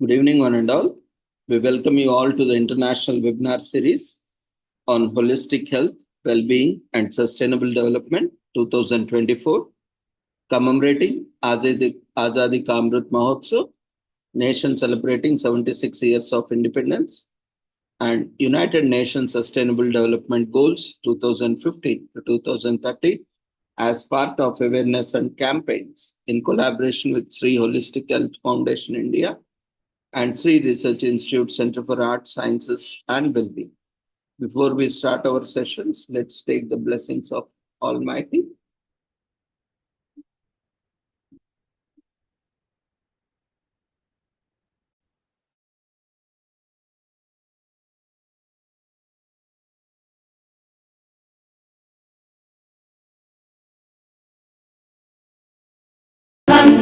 Good evening, one and all. We welcome you all to the international webinar series on holistic health, well-being, and sustainable development 2024, commemorating Azadi Ka Amrit Mahotsav, nation celebrating 76 years of independence, and United Nations Sustainable Development Goals 2015 to 2030 as part of awareness and campaigns in collaboration with Sri Holistic Health Foundation India and Sri Research Institute Center for Arts, Sciences and Wellbeing. Before we start our sessions, let's take the blessings of Almighty.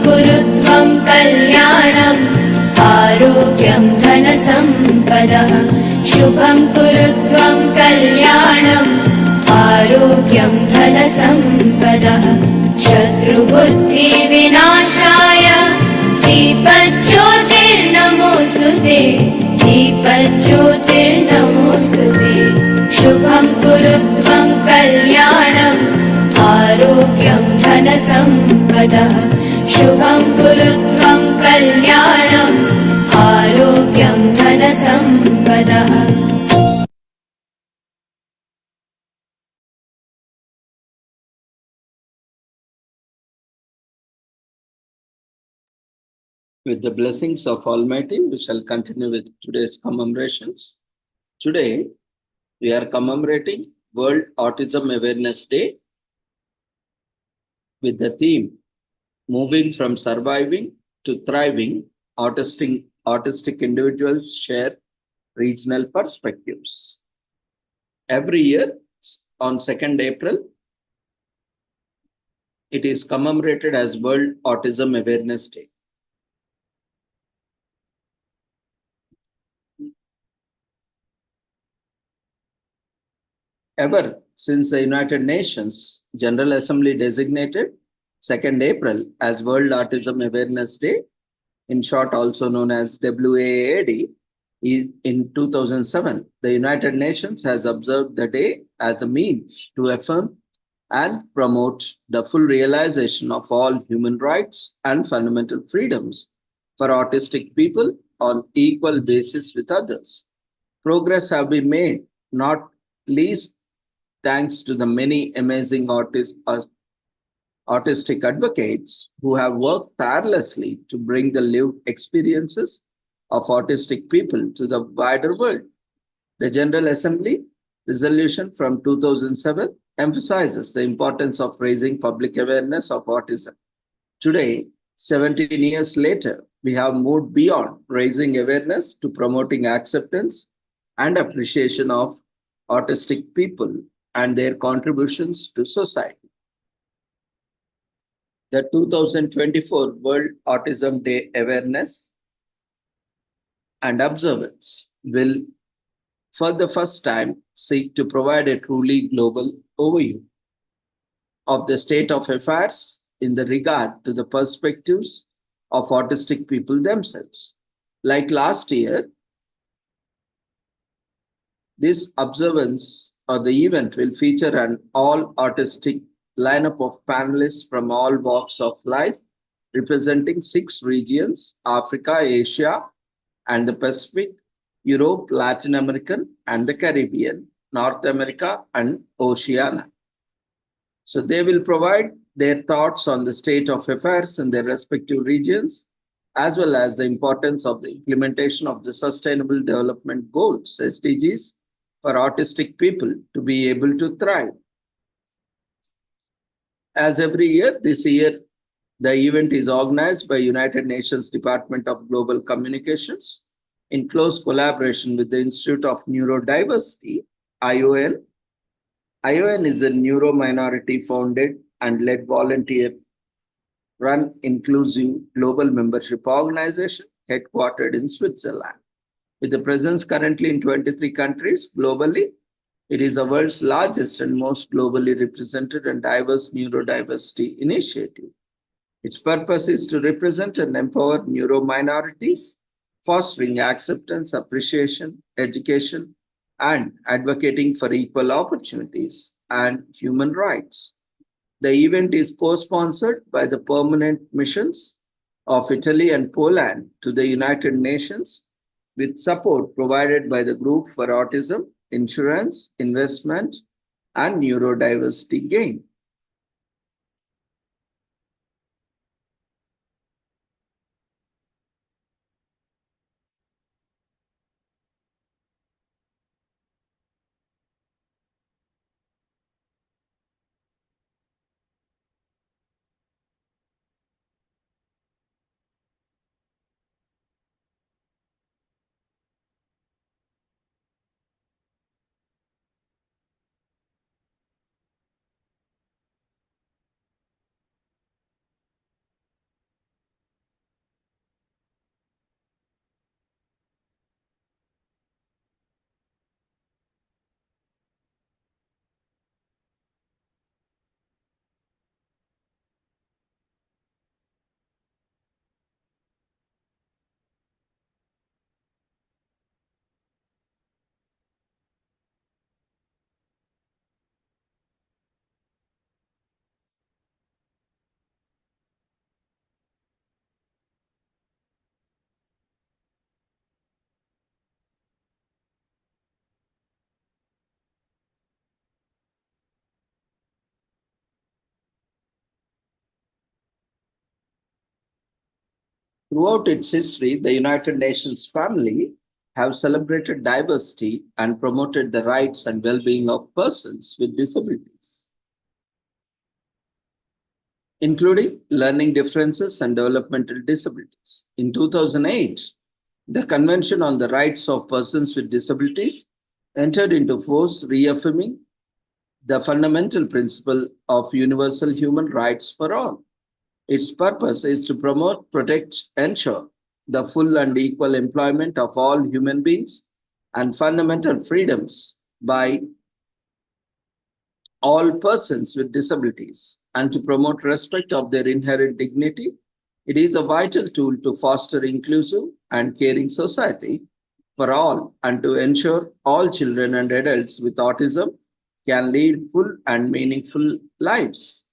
कुरुत्वं कल्याणम् आरोग्यं धनसम्पदः शुभं कुरुत्वं कल्याणम् आरोग्यं धनसम्पदः शत्रुबुद्धिविनाशाय दीपज्योतिर्नमोऽस्तुते दीपज्योतिर्नमोऽस्तुते शुभं कुरुत्वं कल्याणम् आरोग्यं धनसम्पदः शुभं कुरुत्वं कल्याणम् आरोग्यं धनसम्पदः With the blessings of Almighty, we shall continue with today's commemorations. Today, we are commemorating World Autism Awareness Day with the theme Moving from Surviving to Thriving, autistic individuals share regional perspectives. Every year on 2nd April, it is commemorated as World Autism Awareness Day. Ever since the United Nations General Assembly designated 2nd April as World Autism Awareness Day, in short also known as WAAD, in 2007, the United Nations has observed the day as a means to affirm and promote the full realization of all human rights and fundamental freedoms for autistic people on equal basis with others. Progress have been made, not least thanks to the many amazing autistic advocates who have worked tirelessly to bring the lived experiences of autistic people to the wider world. The General Assembly resolution from 2007 emphasizes the importance of raising public awareness of autism. Today, 17 years later, we have moved beyond raising awareness to promoting acceptance and appreciation of autistic people and their contributions to society. The 2024 World Autism Day Awareness and Observance will, for the first time, seek to provide a truly global overview of the state of affairs in the regard to the perspectives of autistic people themselves. Like last year, this observance or the event will feature an all autistic lineup of panelists from all walks of life, representing 6 regions: Africa, Asia, and the Pacific, Europe, Latin American, and the Caribbean, North America, and Oceania. So they will provide their thoughts on the state of affairs in their respective regions, as well as the importance of the implementation of the Sustainable Development Goals, SDGs, for autistic people to be able to thrive. As every year, this year, the event is organized by United Nations Department of Global Communications in close collaboration with the Institute of Neurodiversity, ION. ION is a neuro-minority founded and led volunteer-run inclusive global membership organization headquartered in Switzerland. With a presence currently in 23 countries globally, it is the world's largest and most globally represented and diverse neurodiversity initiative. Its purpose is to represent and empower neuro minorities fostering acceptance, appreciation, education, and advocating for equal opportunities and human rights. The event is co-sponsored by the permanent missions of Italy and Poland to the United Nations, with support provided by the Group for Autism, Insurance, Investment, and Neurodiversity Gain. Throughout its history, the United Nations family have celebrated diversity and promoted the rights and well-being of persons with disabilities, including learning differences and developmental disabilities. In 2008, the Convention on the Rights of Persons with Disabilities entered into force, reaffirming the fundamental principle of universal human rights for all. Its purpose is to promote, protect, ensure the full and equal employment of all human beings and fundamental freedoms by all persons with disabilities and to promote respect of their inherent dignity. It is a vital tool to foster inclusive and caring society for all and to ensure all children and adults with autism can lead full and meaningful lives.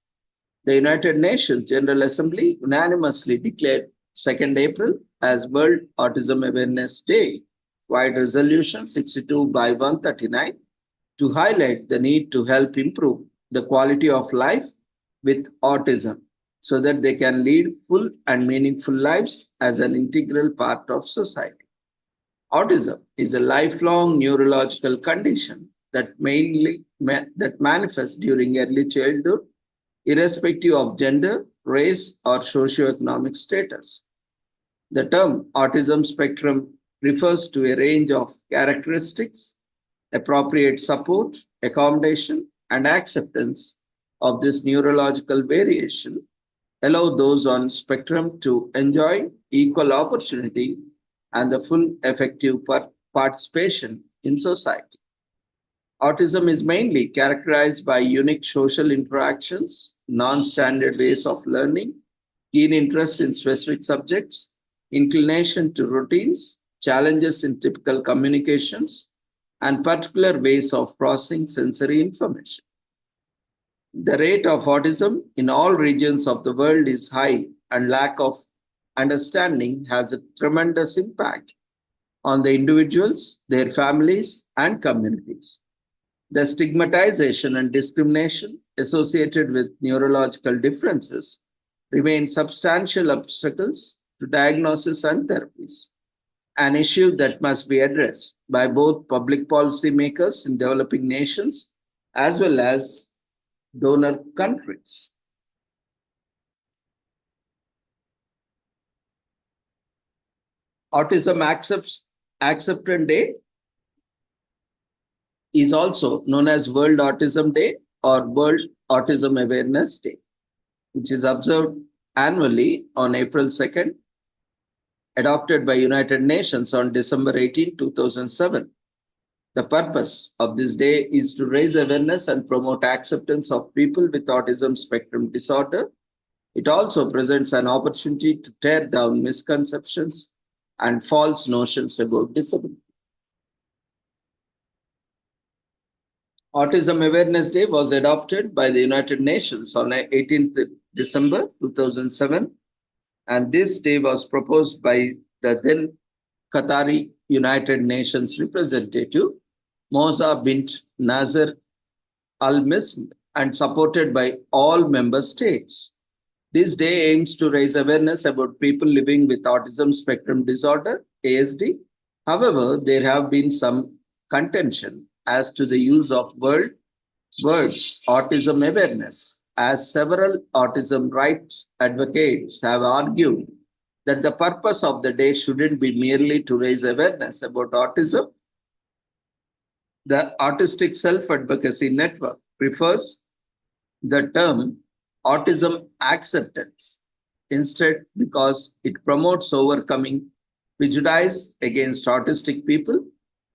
The United Nations General Assembly unanimously declared 2nd April as World Autism Awareness Day, Wide Resolution 62 by 139, to highlight the need to help improve the quality of life with autism so that they can lead full and meaningful lives as an integral part of society. Autism is a lifelong neurological condition that manifests during early childhood, irrespective of gender, race, or socioeconomic status. The term autism spectrum refers to a range of characteristics. Appropriate support, accommodation, and acceptance of this neurological variation allow those on spectrum to enjoy equal opportunity and the full effective participation in society. Autism is mainly characterized by unique social interactions, non-standard ways of learning, keen interest in specific subjects, inclination to routines, challenges in typical communications, and particular ways of processing sensory information. The rate of autism in all regions of the world is high, and lack of understanding has a tremendous impact on the individuals, their families, and communities. The stigmatization and discrimination associated with neurological differences remain substantial obstacles to diagnosis and therapies, an issue that must be addressed by both public policy makers in developing nations as well as donor countries. Autism Acceptance Day is also known as World Autism Day or World Autism Awareness Day, which is observed annually on April 2nd, adopted by United Nations on December 18, 2007. The purpose of this day is to raise awareness and promote acceptance of people with autism spectrum disorder. It also presents an opportunity to tear down misconceptions and false notions about disability. Autism Awareness Day was adopted by the United Nations on 18th December 2007, and this day was proposed by the then Qatari United Nations representative Moza bint Nasser Al Misl and supported by all member states. This day aims to raise awareness about people living with autism spectrum disorder, ASD. However, there have been some contention as to the use of words autism awareness, as several autism rights advocates have argued that the purpose of the day shouldn't be merely to raise awareness about autism. The Autistic Self Advocacy Network prefers the term autism acceptance instead because it promotes overcoming prejudice against autistic people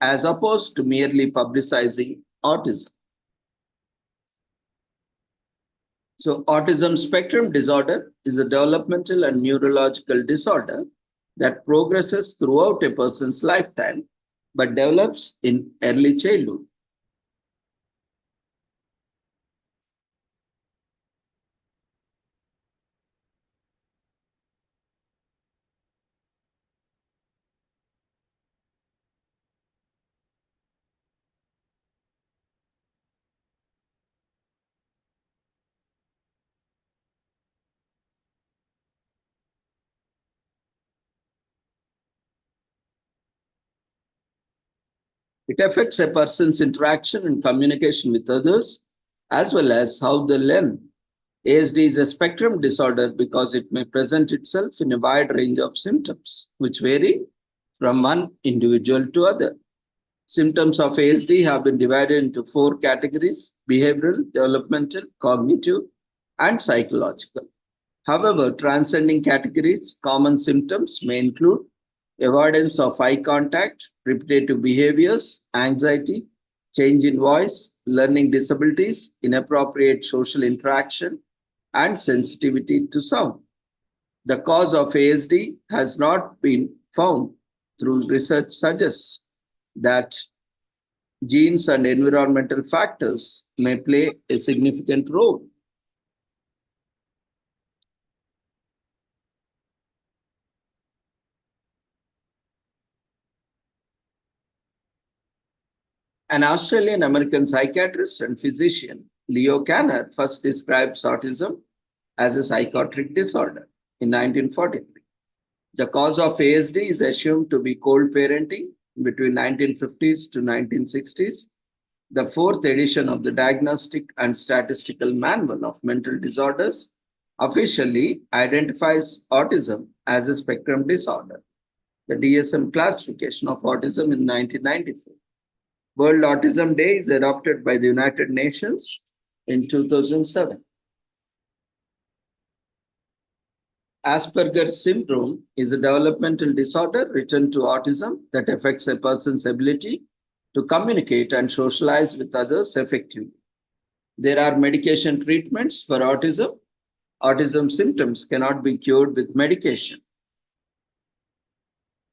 as opposed to merely publicizing autism. So, autism spectrum disorder is a developmental and neurological disorder that progresses throughout a person's lifetime but develops in early childhood. It affects a person's interaction and communication with others, as well as how they learn. ASD is a spectrum disorder because it may present itself in a wide range of symptoms, which vary from one individual to other. Symptoms of ASD have been divided into four categories: behavioral, developmental, cognitive, and psychological. However, transcending categories, common symptoms may include avoidance of eye contact, repetitive behaviors, anxiety, change in voice, learning disabilities, inappropriate social interaction, and sensitivity to sound. The cause of ASD has not been found through research suggests that genes and environmental factors may play a significant role. An Australian American psychiatrist and physician, Leo Kanner, first describes autism as a psychotic disorder in 1943. The cause of ASD is assumed to be cold parenting between 1950s to 1960s. The fourth edition of the Diagnostic and Statistical Manual of Mental Disorders officially identifies autism as a spectrum disorder. The DSM classification of autism in 1994. World Autism Day is adopted by the United Nations in 2007. Asperger's syndrome is a developmental disorder written to autism that affects a person's ability to communicate and socialize with others effectively. There are medication treatments for autism. Autism symptoms cannot be cured with medication,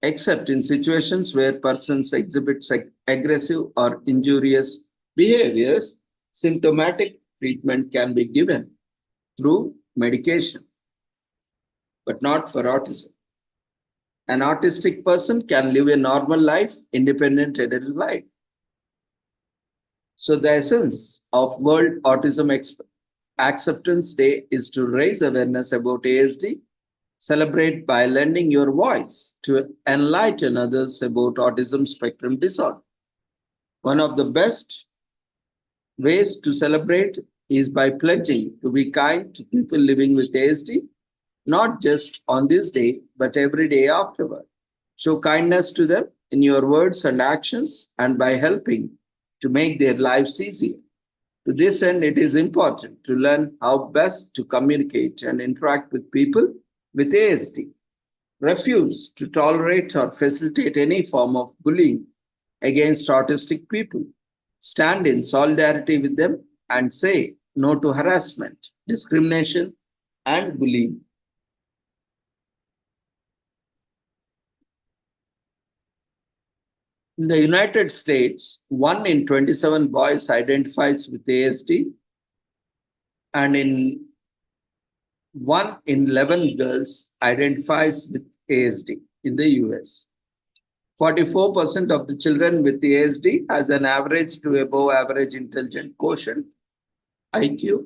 except in situations where persons exhibit aggressive or injurious behaviors. Symptomatic treatment can be given through medication, but not for autism. An autistic person can live a normal life, independent adult life. So the essence of World Autism Acceptance Day is to raise awareness about ASD, celebrate by lending your voice to enlighten others about autism spectrum disorder. One of the best ways to celebrate is by pledging to be kind to people living with ASD, not just on this day, but every day afterward. Show kindness to them in your words and actions and by helping to make their lives easier. To this end, it is important to learn how best to communicate and interact with people with ASD. Refuse to tolerate or facilitate any form of bullying against autistic people. Stand in solidarity with them and say no to harassment, discrimination, and bullying. In the United States, 1 in 27 boys identifies with ASD, and in 1 in 11 girls identifies with ASD in the US. 44% of the children with ASD has an average to above average intelligent quotient, IQ.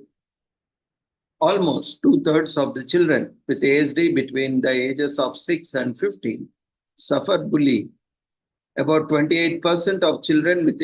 Almost two-thirds of the children with ASD between the ages of 6 and 15 suffer bullying. About 28% of children with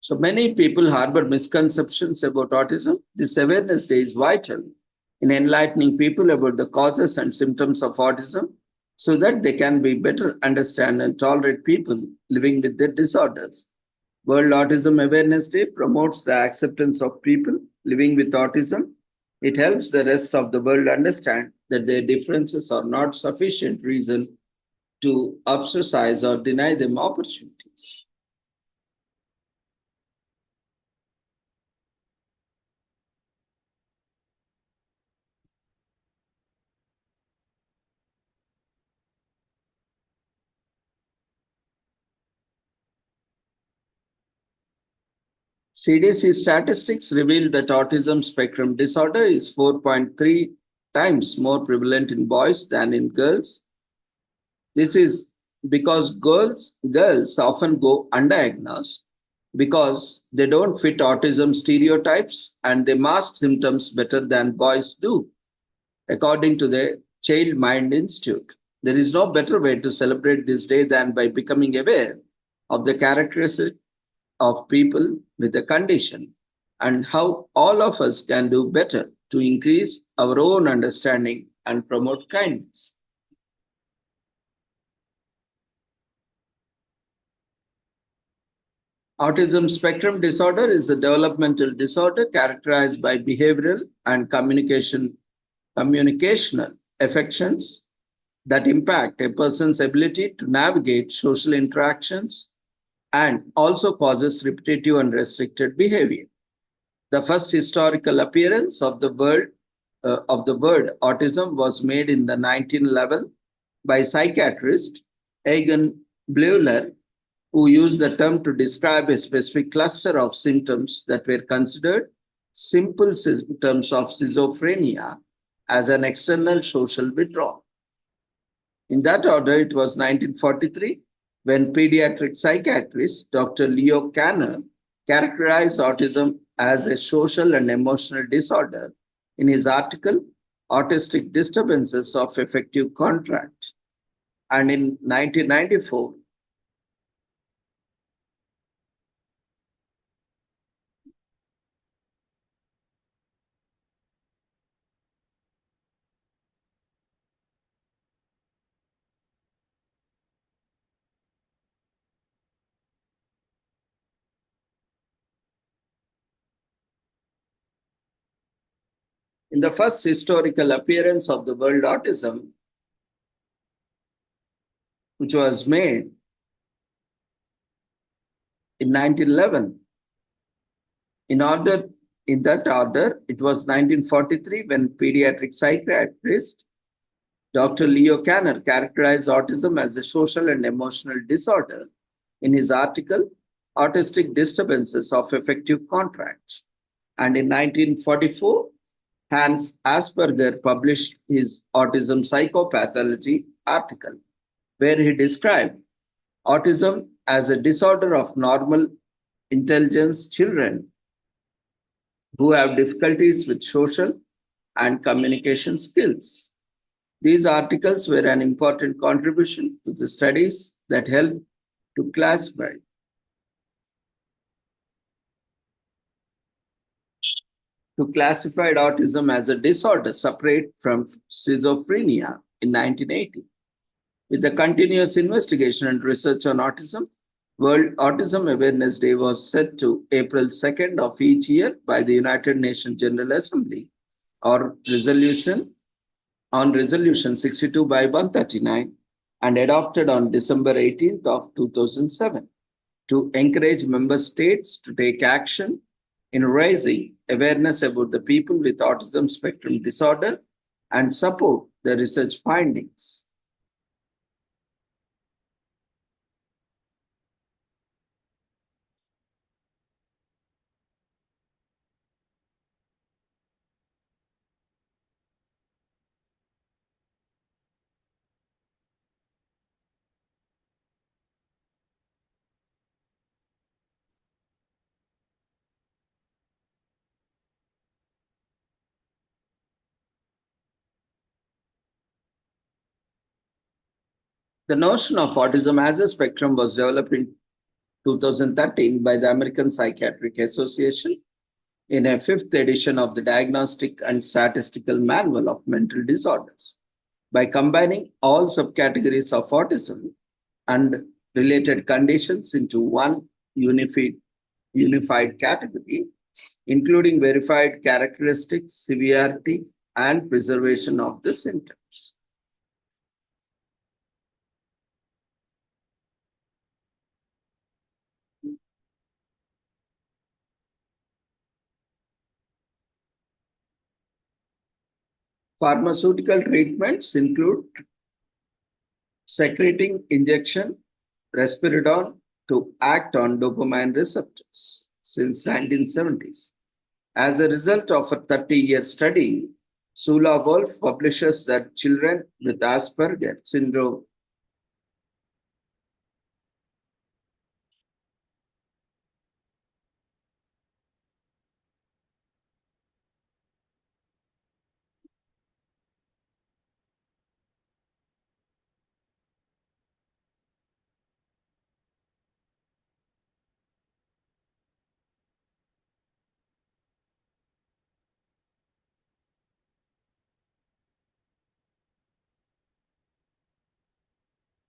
So many people harbor misconceptions about autism. This awareness day is vital in enlightening people about the causes and symptoms of autism so that they can be better understand and tolerate people living with their disorders. World Autism Awareness Day promotes the acceptance of people living with autism. It helps the rest of the world understand that their differences are not sufficient reason to ostracize or deny them opportunities. CDC statistics reveal that autism spectrum disorder is 4.3 times more prevalent in boys than in girls. This is because girls often go undiagnosed because they don't fit autism stereotypes and they mask symptoms better than boys do, according to the Child Mind Institute. There is no better way to celebrate this day than by becoming aware of the characteristics of people with a condition and how all of us can do better to increase our own understanding and promote kindness. Autism spectrum disorder is a developmental disorder characterized by behavioral and communicational affections that impact a person's ability to navigate social interactions and also causes repetitive and restricted behavior. The first historical appearance of the word autism was made in the 1911 by psychiatrist Egan Bleuler, who used the term to describe a specific cluster of symptoms that were considered simple symptoms of schizophrenia as an external social withdrawal. In that order, it was 1943 when pediatric psychiatrist Dr. Leo Kanner characterized autism as a social and emotional disorder in his article, Autistic Disturbances of Affective Contact. And in 1994, in the first historical appearance of the word autism, which was made in 1911, in that order, it was 1943 when pediatric psychiatrist Dr. Leo Kanner characterized autism as a social and emotional disorder in his article, autistic disturbances of affective contract. And in 1944, Hans Asperger published his Autism Psychopathology article, where he described autism as a disorder of normal intelligence children who have difficulties with social and communication skills. These articles were an important contribution to the studies that helped to classified autism as a disorder separate from schizophrenia in 1980. With the continuous investigation and research on autism, World Autism Awareness Day was set to April 2nd of each year by the United Nations General Assembly or Resolution 62 by 139 and adopted on December 18th of 2007 to encourage member states to take action in raising awareness about the people with autism spectrum disorder and support the research findings. The notion of autism as a spectrum was developed in 2013 by the American Psychiatric Association in a fifth edition of the Diagnostic and Statistical Manual of Mental Disorders. By combining all subcategories of autism and related conditions into one unified category, including verified characteristics, severity, and preservation of the symptoms. Pharmaceutical treatments include secreting injection risperidone to act on dopamine receptors since 1970s. As a result of a 30-year study, Sula Wolf publishes that children with Asperger syndrome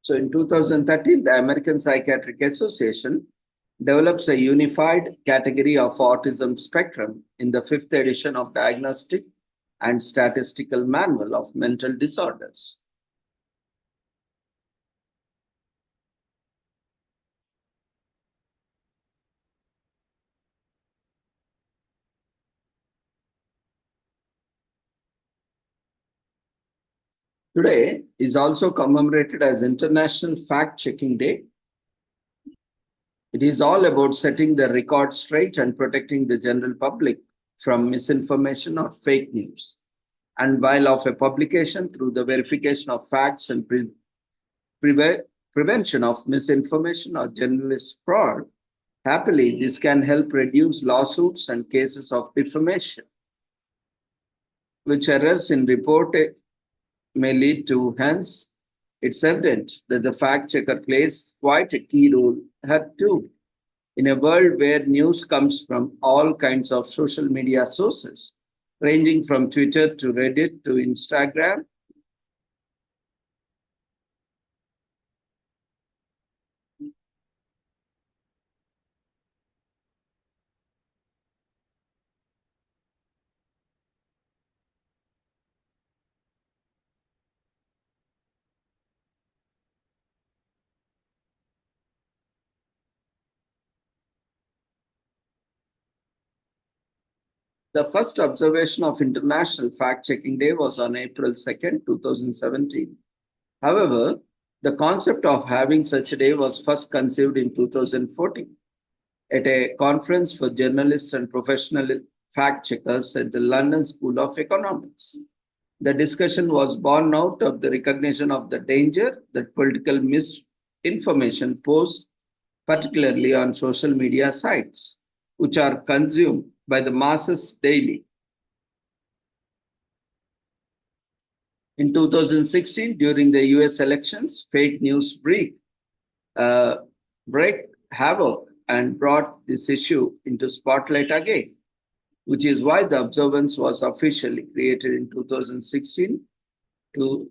So in 2013, the American Psychiatric Association develops a unified category of autism spectrum in the fifth edition of Diagnostic and Statistical Manual of Mental Disorders. Today is also commemorated as International Fact-Checking Day. It is all about setting the record straight and protecting the general public from misinformation or fake news. And while of a publication through the verification of facts and prevention of misinformation or journalist fraud, happily, this can help reduce lawsuits and cases of defamation, which errors in reporting may lead to. Hence, it's evident that the fact checker plays quite a key role here too. In a world where news comes from all kinds of social media sources, ranging from Twitter to Reddit to Instagram, the first observation of International Fact-Checking Day was on April 2nd, 2017. However, the concept of having such a day was first conceived in 2014 at a conference for journalists and professional fact checkers at the London School of Economics. The discussion was born out of the recognition of the danger that political misinformation posed, particularly on social media sites, which are consumed by the masses daily. In 2016, during the US elections, fake news break havoc and brought this issue into spotlight again, which is why the observance was officially created in 2016 to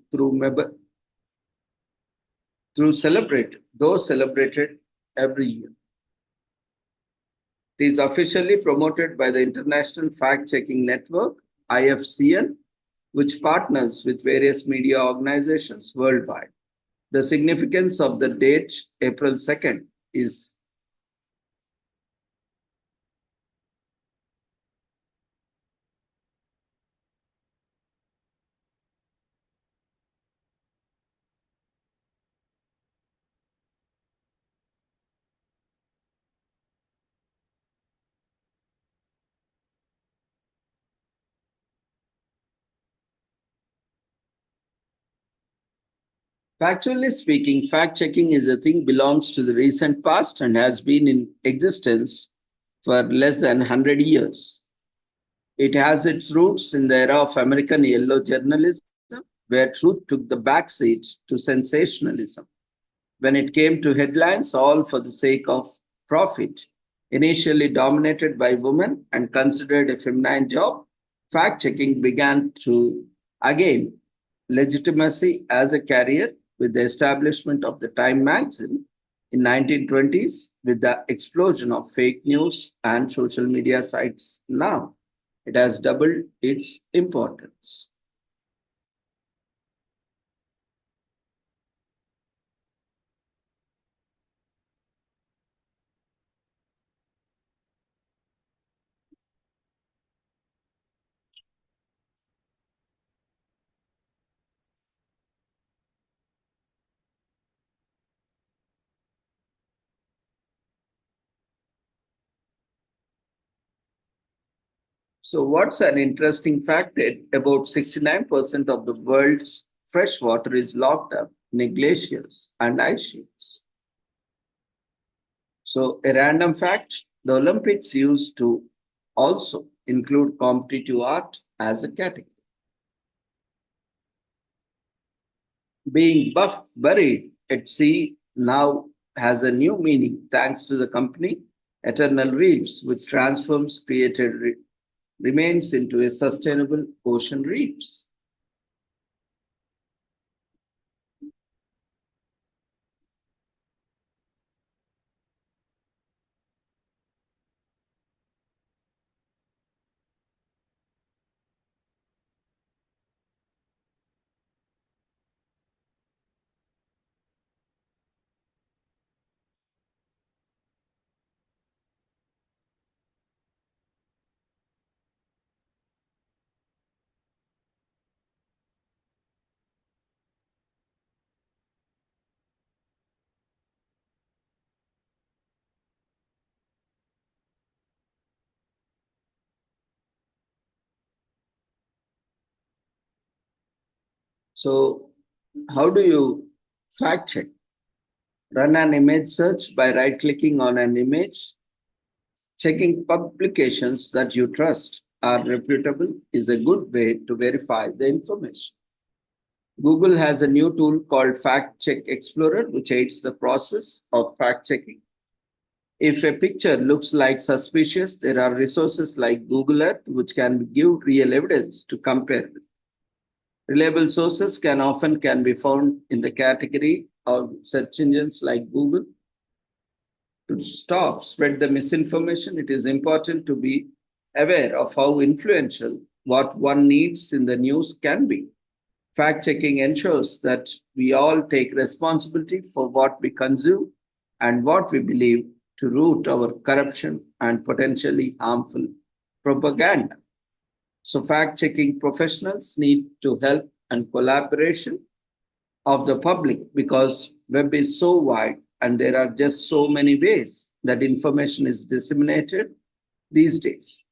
celebrated every year. It is officially promoted by the International Fact Checking Network, IFCN, which partners with various media organizations worldwide. The significance of the date, April 2nd, is factually speaking, fact checking is a thing belongs to the recent past and has been in existence for less than 100 years. It has its roots in the era of American yellow journalism, where truth took the backseat to sensationalism. When it came to headlines, all for the sake of profit, initially dominated by women and considered a feminine job, fact checking began to again legitimacy as a career with the establishment of the Time magazine in 1920s with the explosion of fake news and social media sites now. It has doubled its importance. So, what's an interesting fact that about 69% of the world's fresh water is locked up in glaciers and ice sheets. So, a random fact, the Olympics used to also include competitive art as a category. Being buried at sea now has a new meaning thanks to the company Eternal Reefs, which transforms created remains into a sustainable ocean reefs. So, how do you fact check? Run an image search by right clicking on an image. Checking publications that you trust are reputable is a good way to verify the information. Google has a new tool called Fact Check Explorer, which aids the process of fact checking. If a picture looks like suspicious, there are resources like Google Earth, which can give real evidence to compare with. Reliable sources can be found in the category of search engines like Google. To stop spread the misinformation, it is important to be aware of how influential what one needs in the news can be. Fact checking ensures that we all take responsibility for what we consume and what we believe to root our corruption and potentially harmful propaganda. So fact checking professionals need to help and collaboration of the public because web is so wide and there are just so many ways that information is disseminated these days.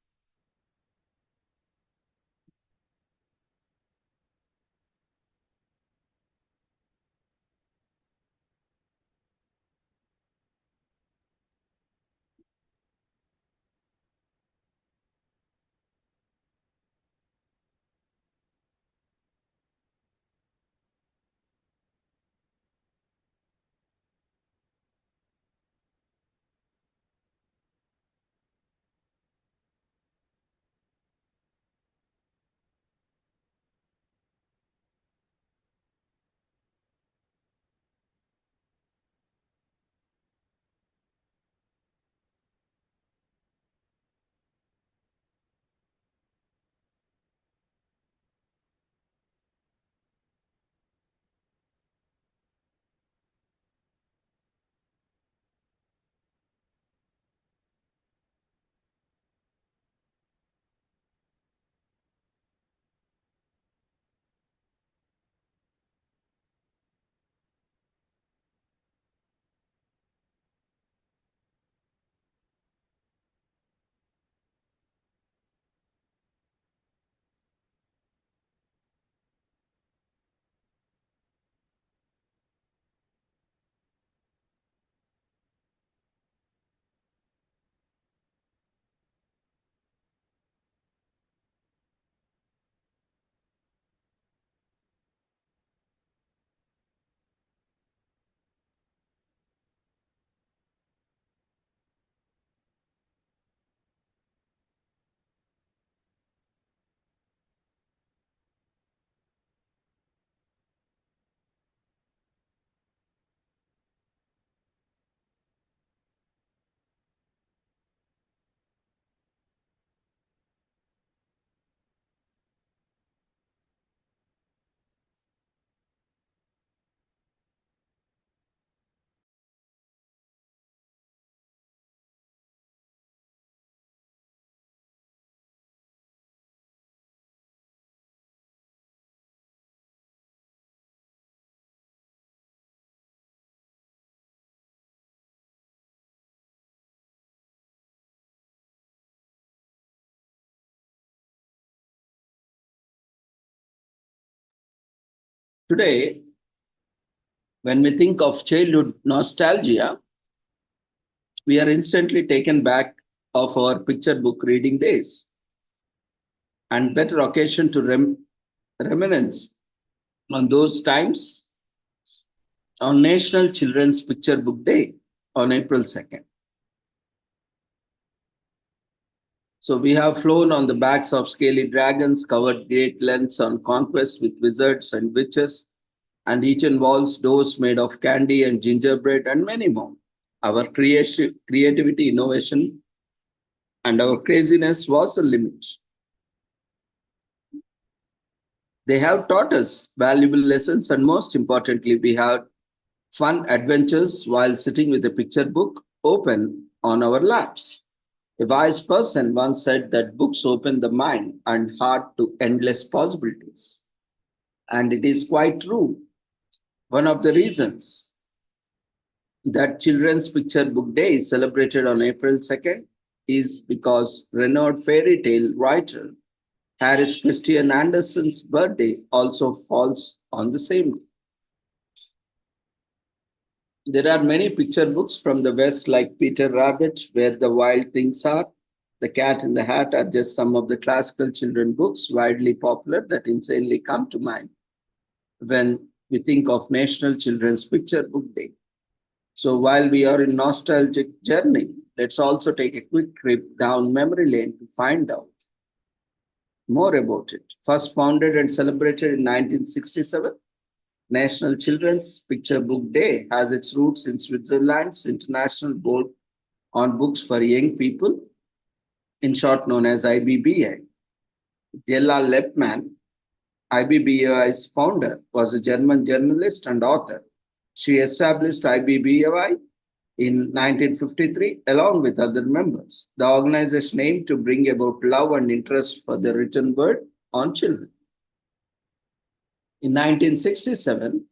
Today, when we think of childhood nostalgia, we are instantly taken back of our picture book reading days and better occasion to reminisce on those times on National Children's Picture Book Day on April 2nd. So we have flown on the backs of scaly dragons, covered great lengths on conquest with wizards and witches, and eaten walls, doors made of candy and gingerbread, and many more. Our creativity, innovation, and our craziness was the limit. They have taught us valuable lessons, and most importantly, we had fun adventures while sitting with a picture book open on our laps. A wise person once said that books open the mind and heart to endless possibilities. And it is quite true. One of the reasons that Children's Picture Book Day is celebrated on April 2nd is because renowned fairy tale writer Harris Christian Andersen's birthday also falls on the same day. There are many picture books from the West, like Peter Rabbit, Where the Wild Things Are. The Cat in the Hat are just some of the classical children books widely popular that insanely come to mind when we think of National Children's Picture Book Day. So while we are in nostalgic journey, let's also take a quick trip down memory lane to find out more about it. First founded and celebrated in 1967, National Children's Picture Book Day has its roots in Switzerland's International Board on Books for Young People, in short known as IBBI. Jella Lepman, IBBI's founder, was a German journalist and author. She established IBBI in 1953 along with other members. The organization aimed to bring about love and interest for the written word on children. In 1967,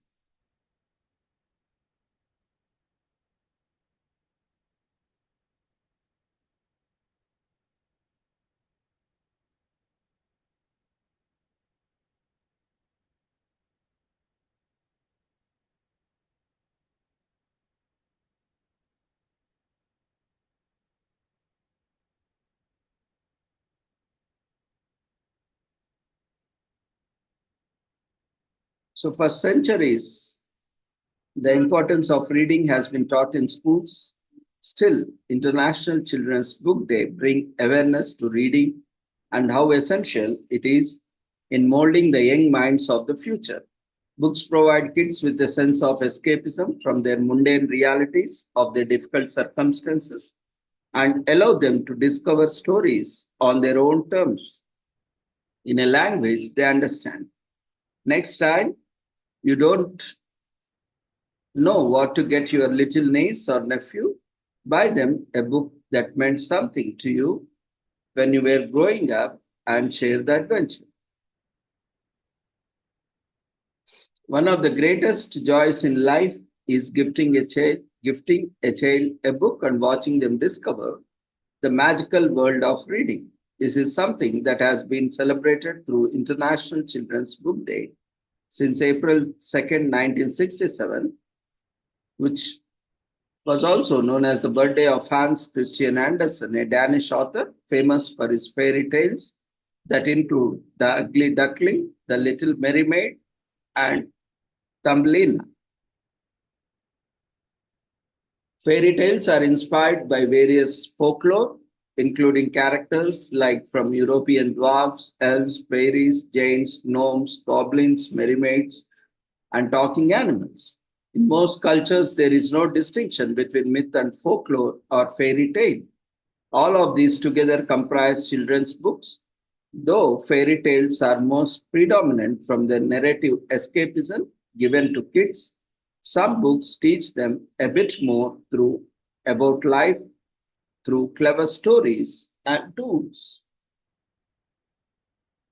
So for centuries, the importance of reading has been taught in schools. Still, International Children's Book Day bring awareness to reading and how essential it is in molding the young minds of the future. Books provide kids with a sense of escapism from their mundane realities of their difficult circumstances and allow them to discover stories on their own terms in a language they understand. Next time, you don't know what to get your little niece or nephew, buy them a book that meant something to you when you were growing up and share the adventure. One of the greatest joys in life is gifting a child a book and watching them discover the magical world of reading. This is something that has been celebrated through International Children's Book Day since April 2nd, 1967, which was also known as the birthday of Hans Christian Andersen, a Danish author famous for his fairy tales that include The Ugly Duckling, The Little Merry Maid, and Thumbelina. Fairy tales are inspired by various folklore, including characters like from European dwarfs, elves, fairies, giants, gnomes, goblins, mermaids, and talking animals. In most cultures, there is no distinction between myth and folklore or fairy tale. All of these together comprise children's books. Though fairy tales are most predominant from the narrative escapism given to kids, some books teach them a bit more through about life through clever stories and tools.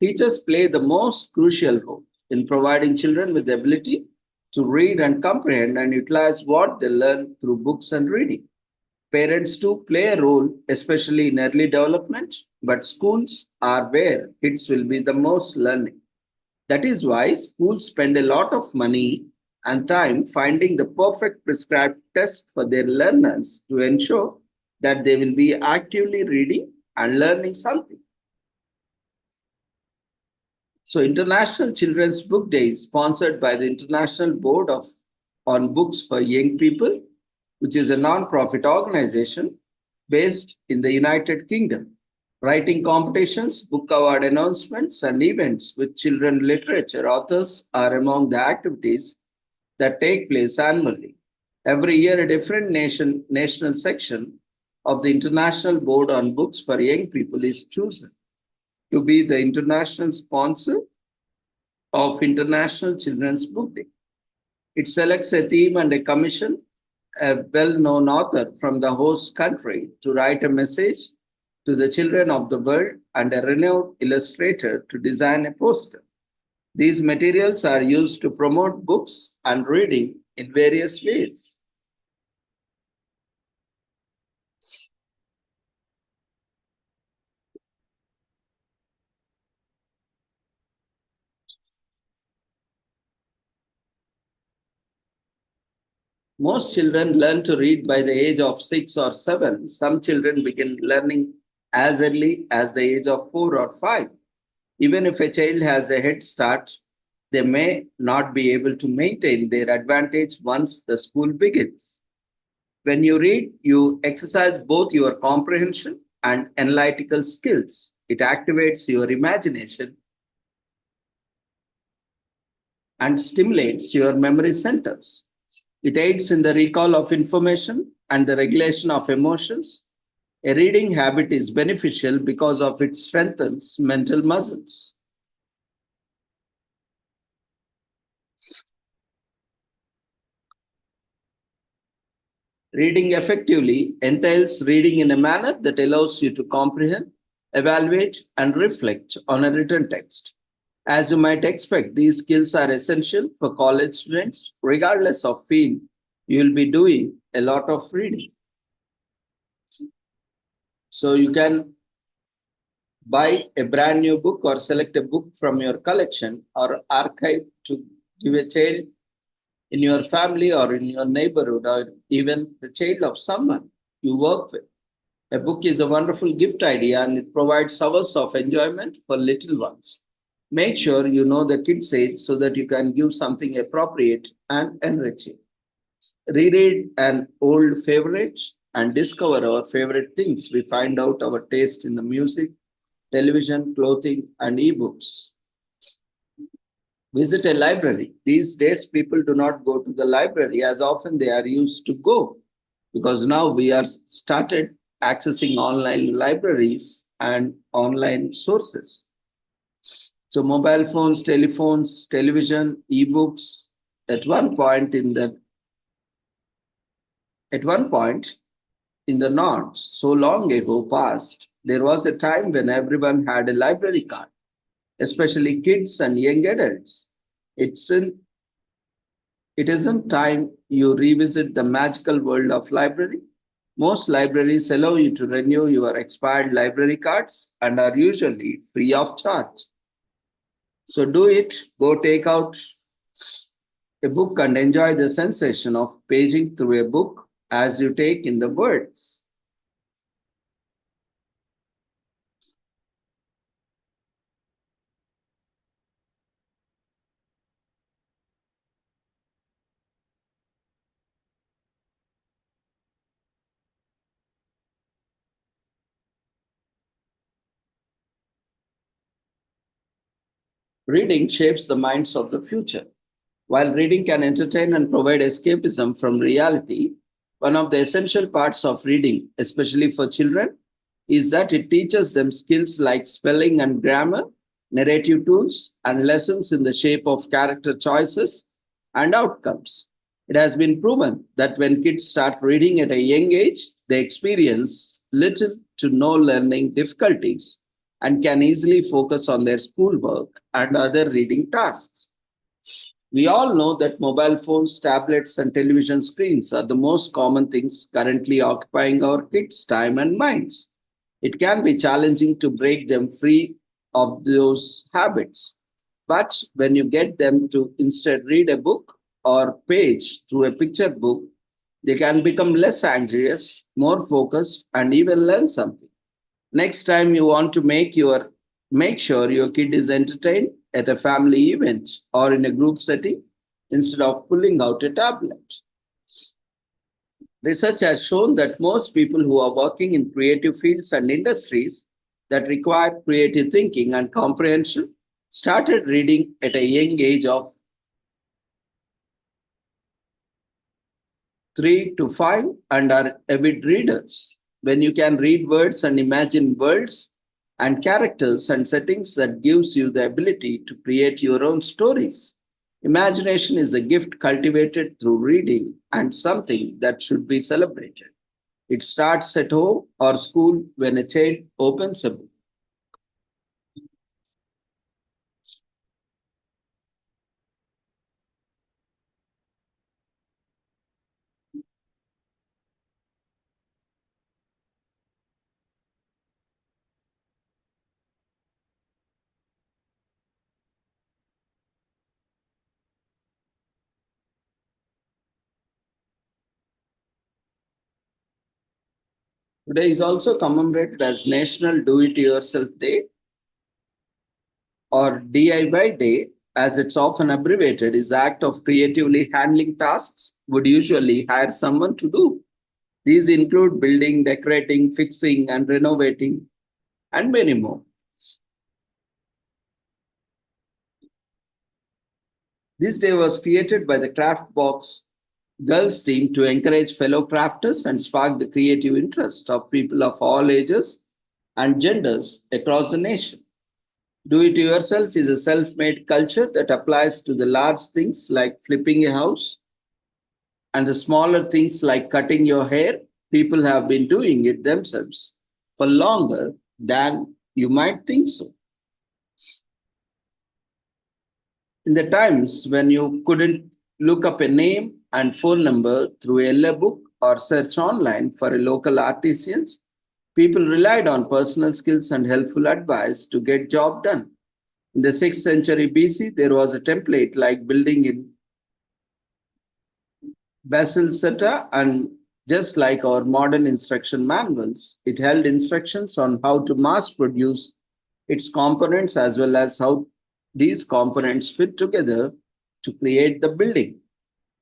Teachers play the most crucial role in providing children with the ability to read and comprehend and utilize what they learn through books and reading. Parents too play a role, especially in early development, but schools are where kids will be the most learning. That is why schools spend a lot of money and time finding the perfect prescribed test for their learners to ensure that they will be actively reading and learning something. So, International Children's Book Day is sponsored by the International Board on Books for Young People, which is a non-profit organization based in the United Kingdom. Writing competitions, book award announcements, and events with children literature authors are among the activities that take place annually. Every year, a different national section of the International Board on Books for Young People is chosen to be the international sponsor of International Children's Book Day. It selects a theme and a commission a well-known author from the host country to write a message to the children of the world and a renowned illustrator to design a poster. These materials are used to promote books and reading in various ways. Most children learn to read by the age of 6 or 7. Some children begin learning as early as the age of 4 or 5. Even if a child has a head start, they may not be able to maintain their advantage once the school begins. When you read, you exercise both your comprehension and analytical skills. It activates your imagination and stimulates your memory centers. It aids in the recall of information and the regulation of emotions. A reading habit is beneficial because of it strengthens mental muscles. Reading effectively entails reading in a manner that allows you to comprehend, evaluate, and reflect on a written text. As you might expect, these skills are essential for college students, regardless of field. You will be doing a lot of reading. So you can buy a brand new book or select a book from your collection or archive to give a child in your family or in your neighborhood or even the child of someone you work with. A book is a wonderful gift idea and it provides hours of enjoyment for little ones. Make sure you know the kid's age so that you can give something appropriate and enriching. Reread an old favorite and discover our favorite things. We find out our taste in the music, television, clothing, and ebooks. Visit a library. These days, people do not go to the library as often they are used to go because now we are started accessing online libraries and online sources. So mobile phones, telephones, television, ebooks. At one point in the at one point in the not so long ago past, there was a time when everyone had a library card, especially kids and young adults. It's in It isn't time you revisit the magical world of library. Most libraries allow you to renew your expired library cards and are usually free of charge. So do it, go take out a book and enjoy the sensation of paging through a book as you take in the words. Reading shapes the minds of the future. While reading can entertain and provide escapism from reality, one of the essential parts of reading, especially for children, is that it teaches them skills like spelling and grammar, narrative tools, and lessons in the shape of character choices and outcomes. It has been proven that when kids start reading at a young age, they experience little to no learning difficulties and can easily focus on their schoolwork and other reading tasks. We all know that mobile phones, tablets, and television screens are the most common things currently occupying our kids' time and minds. It can be challenging to break them free of those habits. But when you get them to instead read a book or page through a picture book, they can become less anxious, more focused, and even learn something. Next time you want to make sure your kid is entertained at a family event or in a group setting instead of pulling out a tablet. Research has shown that most people who are working in creative fields and industries that require creative thinking and comprehension started reading at a young age of 3 to 5 and are avid readers. When you can read words and imagine worlds and characters and settings, that gives you the ability to create your own stories. Imagination is a gift cultivated through reading and something that should be celebrated. It starts at home or school when a child opens a book. Today is also commemorated as National Do It Yourself Day or DIY Day, as it's often abbreviated, is the act of creatively handling tasks would usually hire someone to do. These include building, decorating, fixing, and renovating, and many more. This day was created by the Craft Box Girls team to encourage fellow crafters and spark the creative interest of people of all ages and genders across the nation. Do it yourself is a self made culture that applies to the large things like flipping a house and the smaller things like cutting your hair. People have been doing it themselves for longer than you might think so. In the times when you couldn't look up a name and phone number through a yellow book or search online for a local artisans, people relied on personal skills and helpful advice to get job done. In the 6th century BC, there was a template like building in Basilceta, and just like our modern instruction manuals, it held instructions on how to mass produce its components as well as how These components fit together to create the building.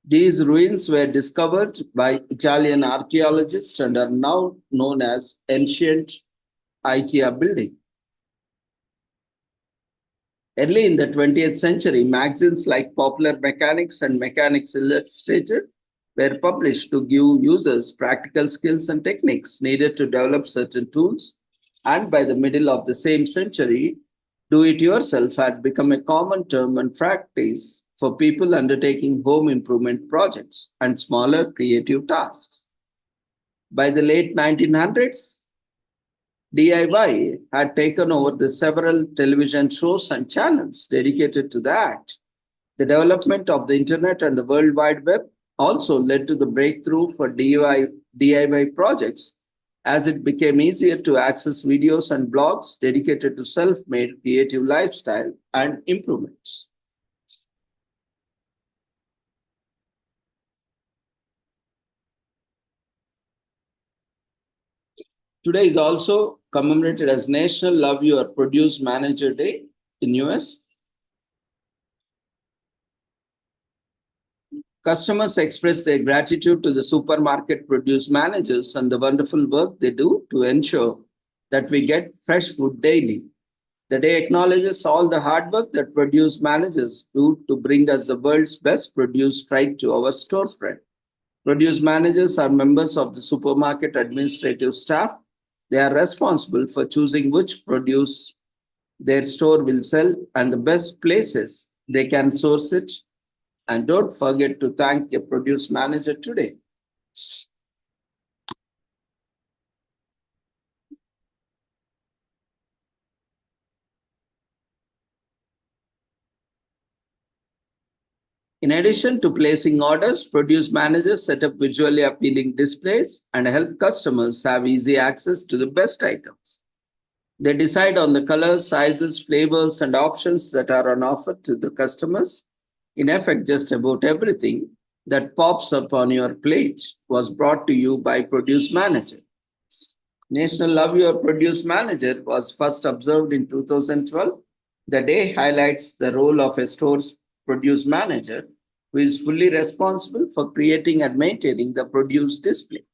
These ruins were discovered by Italian archaeologists and are now known as ancient IKEA building. Early in the 20th century, magazines like Popular Mechanics and Mechanics Illustrated were published to give users practical skills and techniques needed to develop certain tools. And by the middle of the same century, do it yourself had become a common term and practice for people undertaking home improvement projects and smaller creative tasks. By the late 1900s, DIY had taken over the several television shows and channels dedicated to that. The development of the internet and the World Wide Web also led to the breakthrough for DIY projects as it became easier to access videos and blogs dedicated to self made creative lifestyle and improvements. Today is also commemorated as National Love Your Produce Manager Day in US. Customers express their gratitude to the supermarket produce managers and the wonderful work they do to ensure that we get fresh food daily. The day acknowledges all the hard work that produce managers do to bring us the world's best produce right to our storefront. Produce managers are members of the supermarket administrative staff. They are responsible for choosing which produce their store will sell and the best places they can source it. And don't forget to thank your produce manager today. In addition to placing orders, produce managers set up visually appealing displays and help customers have easy access to the best items. They decide on the colors, sizes, flavors, and options that are on offer to the customers. In effect, just about everything that pops up on your plate was brought to you by Produce Manager. National Love Your Produce Manager was first observed in 2012. The day highlights the role of a store's produce manager who is fully responsible for creating and maintaining the produce display.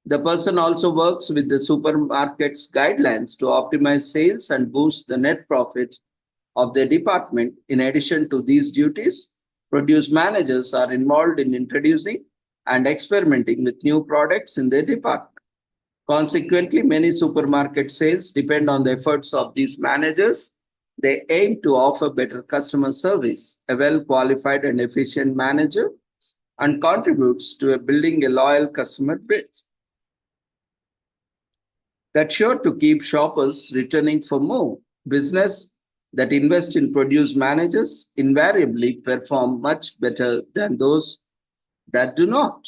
The person also works with the supermarket's guidelines to optimize sales and boost the net profit of their department. In addition to these duties, produce managers are involved in introducing and experimenting with new products in their department. Consequently, many supermarket sales depend on the efforts of these managers. They aim to offer better customer service. A well qualified and efficient manager and contributes to building a loyal customer base. That's sure to keep shoppers returning for more. Business that invest in produce managers invariably perform much better than those that do not.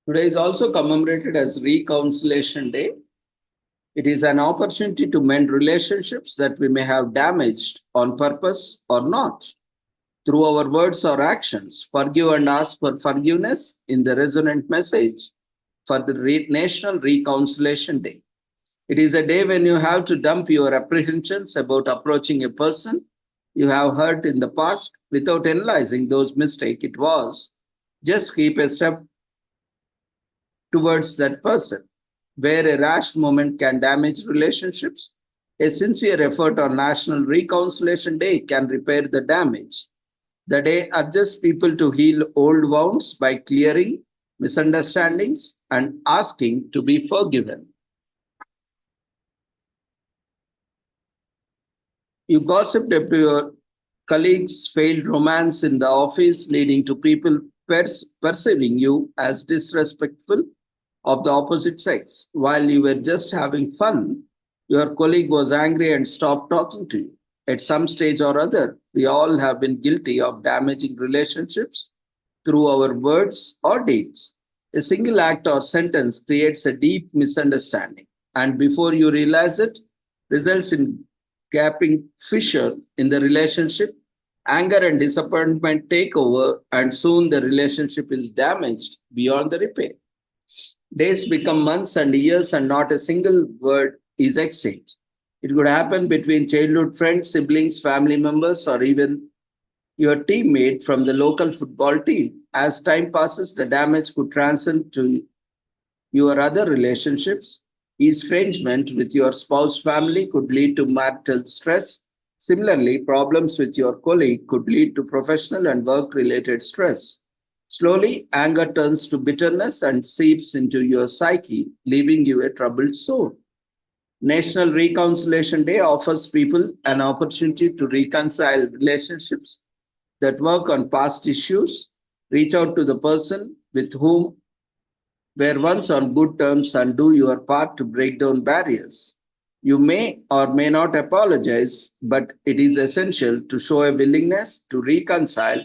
Today is also commemorated as Reconciliation Day. It is an opportunity to mend relationships that we may have damaged on purpose or not. Through our words or actions, forgive and ask for forgiveness in the resonant message for the National Reconciliation Day. It is a day when you have to dump your apprehensions about approaching a person you have hurt in the past without analyzing those mistakes it was. Just keep a step towards that person. Where a rash moment can damage relationships, a sincere effort on National Reconciliation Day can repair the damage. The day urges people to heal old wounds by clearing misunderstandings and asking to be forgiven. You gossiped about your colleagues' failed romance in the office, leading to people perceiving you as disrespectful of the opposite sex. While you were just having fun, your colleague was angry and stopped talking to you. At some stage or other, we all have been guilty of damaging relationships through our words or deeds. A single act or sentence creates a deep misunderstanding, and before you realize it, results in gaping fissure in the relationship. Anger and disappointment take over, and soon the relationship is damaged beyond the repair. Days become months and years, and not a single word is exchanged. It could happen between childhood friends, siblings, family members, or even your teammate from the local football team. As time passes, the damage could transcend to your other relationships. Estrangement with your spouse family could lead to marital stress. Similarly, problems with your colleague could lead to professional and work related stress. Slowly, anger turns to bitterness and seeps into your psyche, leaving you a troubled soul. National Reconciliation Day offers people an opportunity to reconcile relationships that work on past issues. Reach out to the person with whom were once on good terms and do your part to break down barriers. You may or may not apologize, but it is essential to show a willingness to reconcile.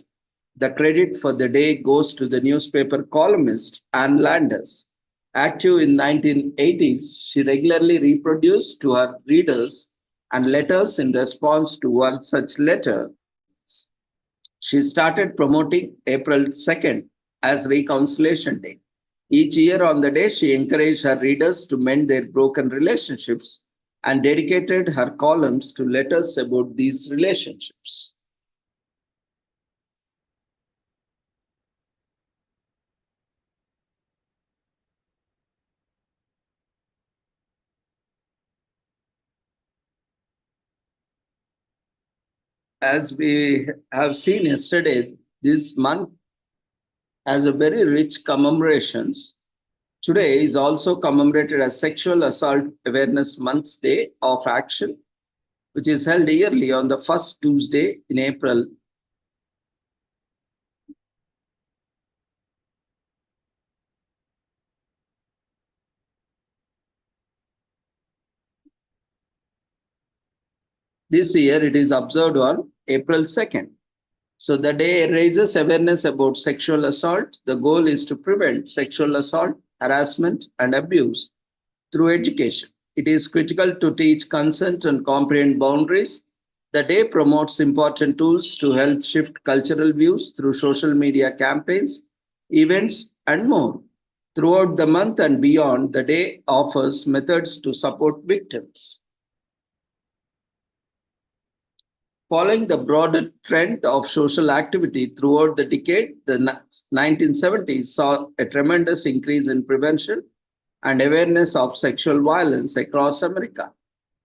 The credit for the day goes to the newspaper columnist Anne Landers. Active in 1980s, she regularly reproduced to her readers and letters in response to one such letter. She started promoting April 2nd as Reconciliation Day. Each year on the day, she encouraged her readers to mend their broken relationships and dedicated her columns to letters about these relationships. As we have seen yesterday, this month has a very rich commemorations. Today is also commemorated as Sexual Assault Awareness Month's Day of Action, which is held yearly on the first Tuesday in April. This year it is observed on April 2nd. So the day raises awareness about sexual assault. The goal is to prevent sexual assault, harassment, and abuse through education. It is critical to teach consent and comprehend boundaries. The day promotes important tools to help shift cultural views through social media campaigns, events, and more. Throughout the month and beyond, the day offers methods to support victims. Following the broader trend of social activity throughout the decade, the 1970s saw a tremendous increase in prevention and awareness of sexual violence across America.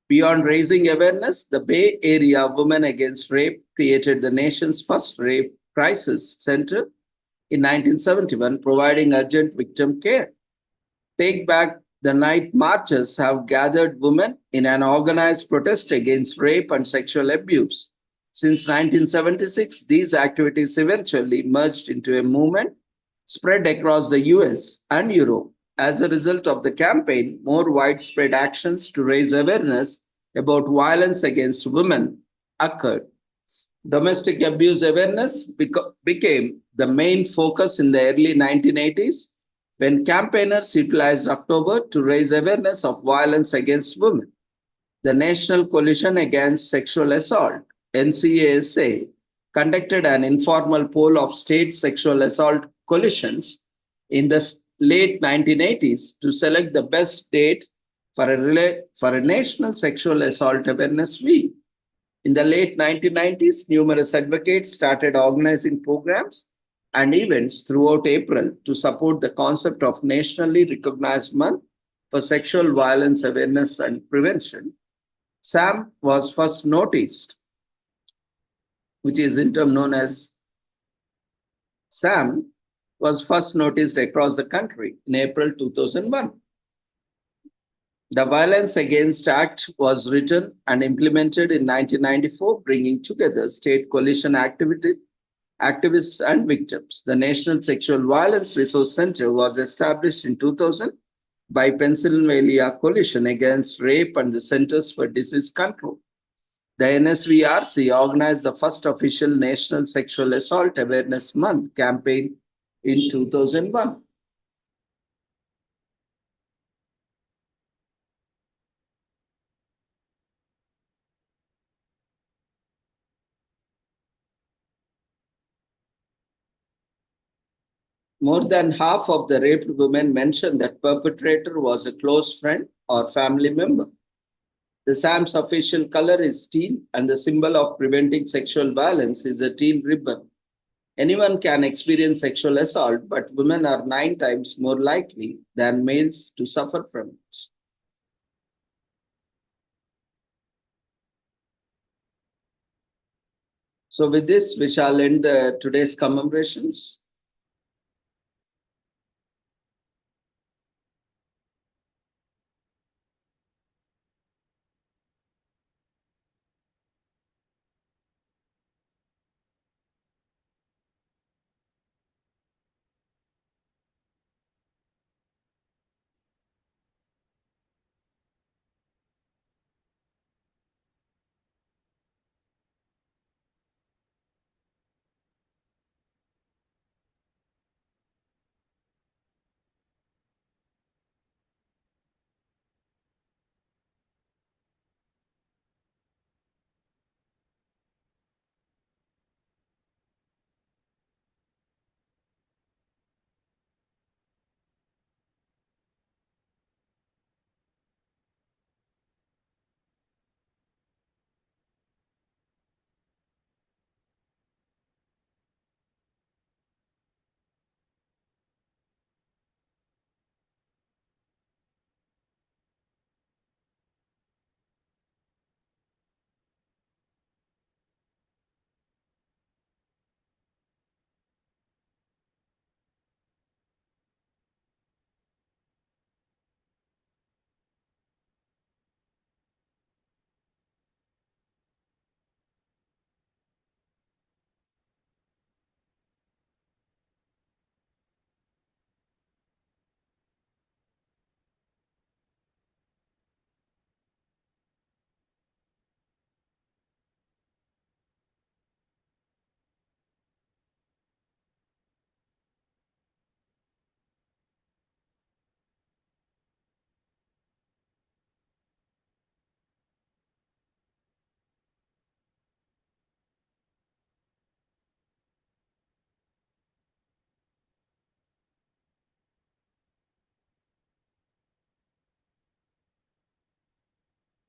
Beyond raising awareness, the Bay Area Women Against Rape created the nation's first rape crisis center in 1971, providing urgent victim care. Take Back the Night marches have gathered women in an organized protest against rape and sexual abuse. Since 1976, these activities eventually merged into a movement spread across the US and Europe. As a result of the campaign, more widespread actions to raise awareness about violence against women occurred. Domestic abuse awareness became the main focus in the early 1980s when campaigners utilized October to raise awareness of violence against women. The National Coalition Against Sexual Assault, NCASA, conducted an informal poll of state sexual assault coalitions in the late 1980s to select the best date for a national sexual assault awareness week. In the late 1990s, numerous advocates started organizing programs and events throughout April to support the concept of nationally recognized month for sexual violence awareness and prevention. SAM was first noticed, which is in term known as SAM, was first noticed across the country in April 2001. The Violence Against Act was written and implemented in 1994, bringing together state coalition activists and victims. The National Sexual Violence Resource Center was established in 2000 by Pennsylvania Coalition Against Rape and the Centers for Disease Control. The NSVRC organized the first official National Sexual Assault Awareness Month campaign in 2001. More than half of the raped women mentioned that perpetrator was a close friend or family member. The SAM's official color is teal, and the symbol of preventing sexual violence is a teal ribbon. Anyone can experience sexual assault, but women are 9 times more likely than males to suffer from it. So, with this, we shall end today's commemorations.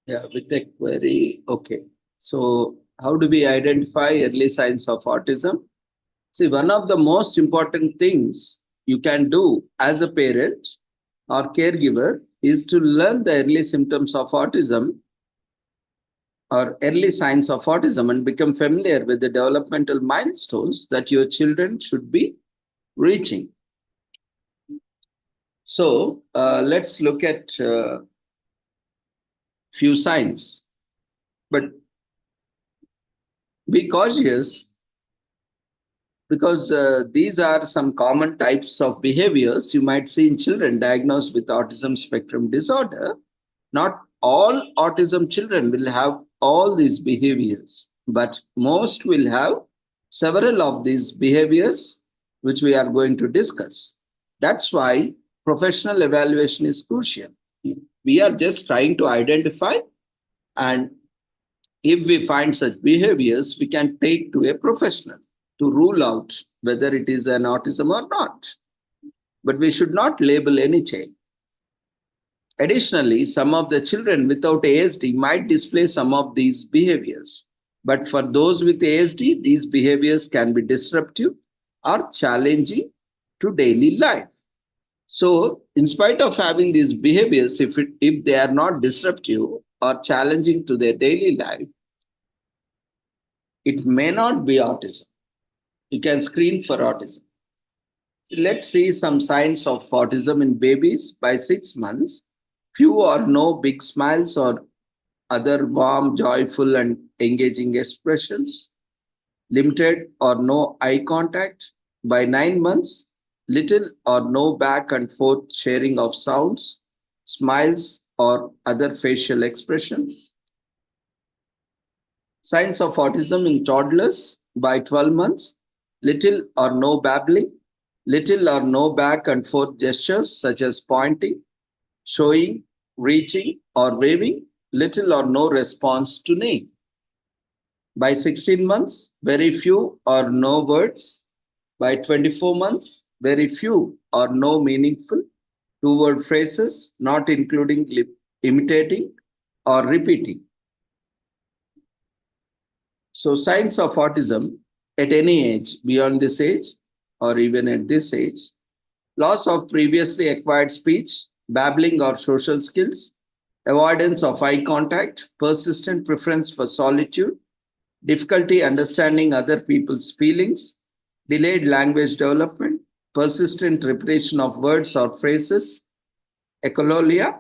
Yeah, with a query. Okay. So, how do we identify early signs of autism? See, one of the most important things you can do as a parent or caregiver is to learn the early symptoms of autism or early signs of autism and become familiar with the developmental milestones that your children should be reaching. So, let's look at few signs. But be cautious because these are some common types of behaviors you might see in children diagnosed with autism spectrum disorder. Not all autism children will have all these behaviors, but most will have several of these behaviors, which we are going to discuss. That's why professional evaluation is crucial. We are just trying to identify, and if we find such behaviors, we can take to a professional to rule out whether it is an autism or not. But we should not label any child. Additionally, some of the children without ASD might display some of these behaviors. But for those with ASD, these behaviors can be disruptive or challenging to daily life. So, in spite of having these behaviors, if they are not disruptive or challenging to their daily life, it may not be autism. You can screen for autism. Let's see some signs of autism in babies by 6 months. Few or no big smiles or other warm, joyful, and engaging expressions. Limited or no eye contact. By 9 months, little or no back and forth sharing of sounds, smiles, or other facial expressions. Signs of autism in toddlers by 12 months, little or no babbling, little or no back and forth gestures such as pointing, showing, reaching, or waving, little or no response to name. By 16 months, very few or no words. By 24 months, very few or no meaningful two-word phrases, not including imitating or repeating. So signs of autism at any age, beyond this age or even at this age: loss of previously acquired speech, babbling or social skills, avoidance of eye contact, persistent preference for solitude, difficulty understanding other people's feelings, delayed language development, persistent repetition of words or phrases, echolalia,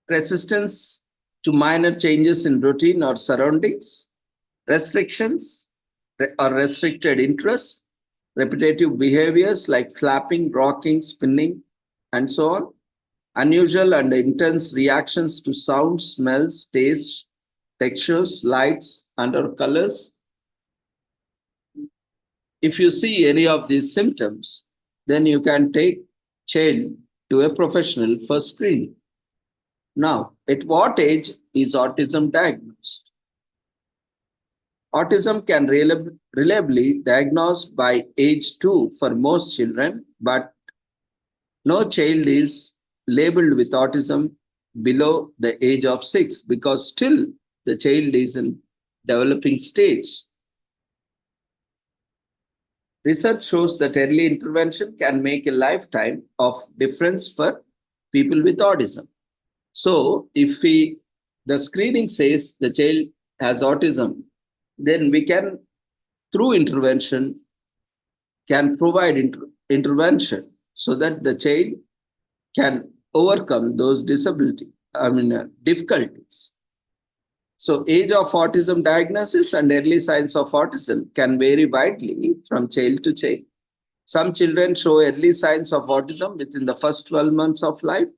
resistance to minor changes in routine or surroundings, restrictions or restricted interests, repetitive behaviors like flapping, rocking, spinning, and so on, unusual and intense reactions to sounds, smells, tastes, textures, lights, and or colors. If you see any of these symptoms, then you can take child to a professional for screening. Now, at what age is autism diagnosed? Autism can reliably diagnosed by age 2 for most children, but no child is labeled with autism below the age of 6 because still the child is in developing stage. Research shows that early intervention can make a lifetime of difference for people with autism. So if the screening says the child has autism, then we can, through intervention, can provide intervention so that the child can overcome those difficulties. So age of autism diagnosis and early signs of autism can vary widely from child to child. Some children show early signs of autism within the first 12 months of life.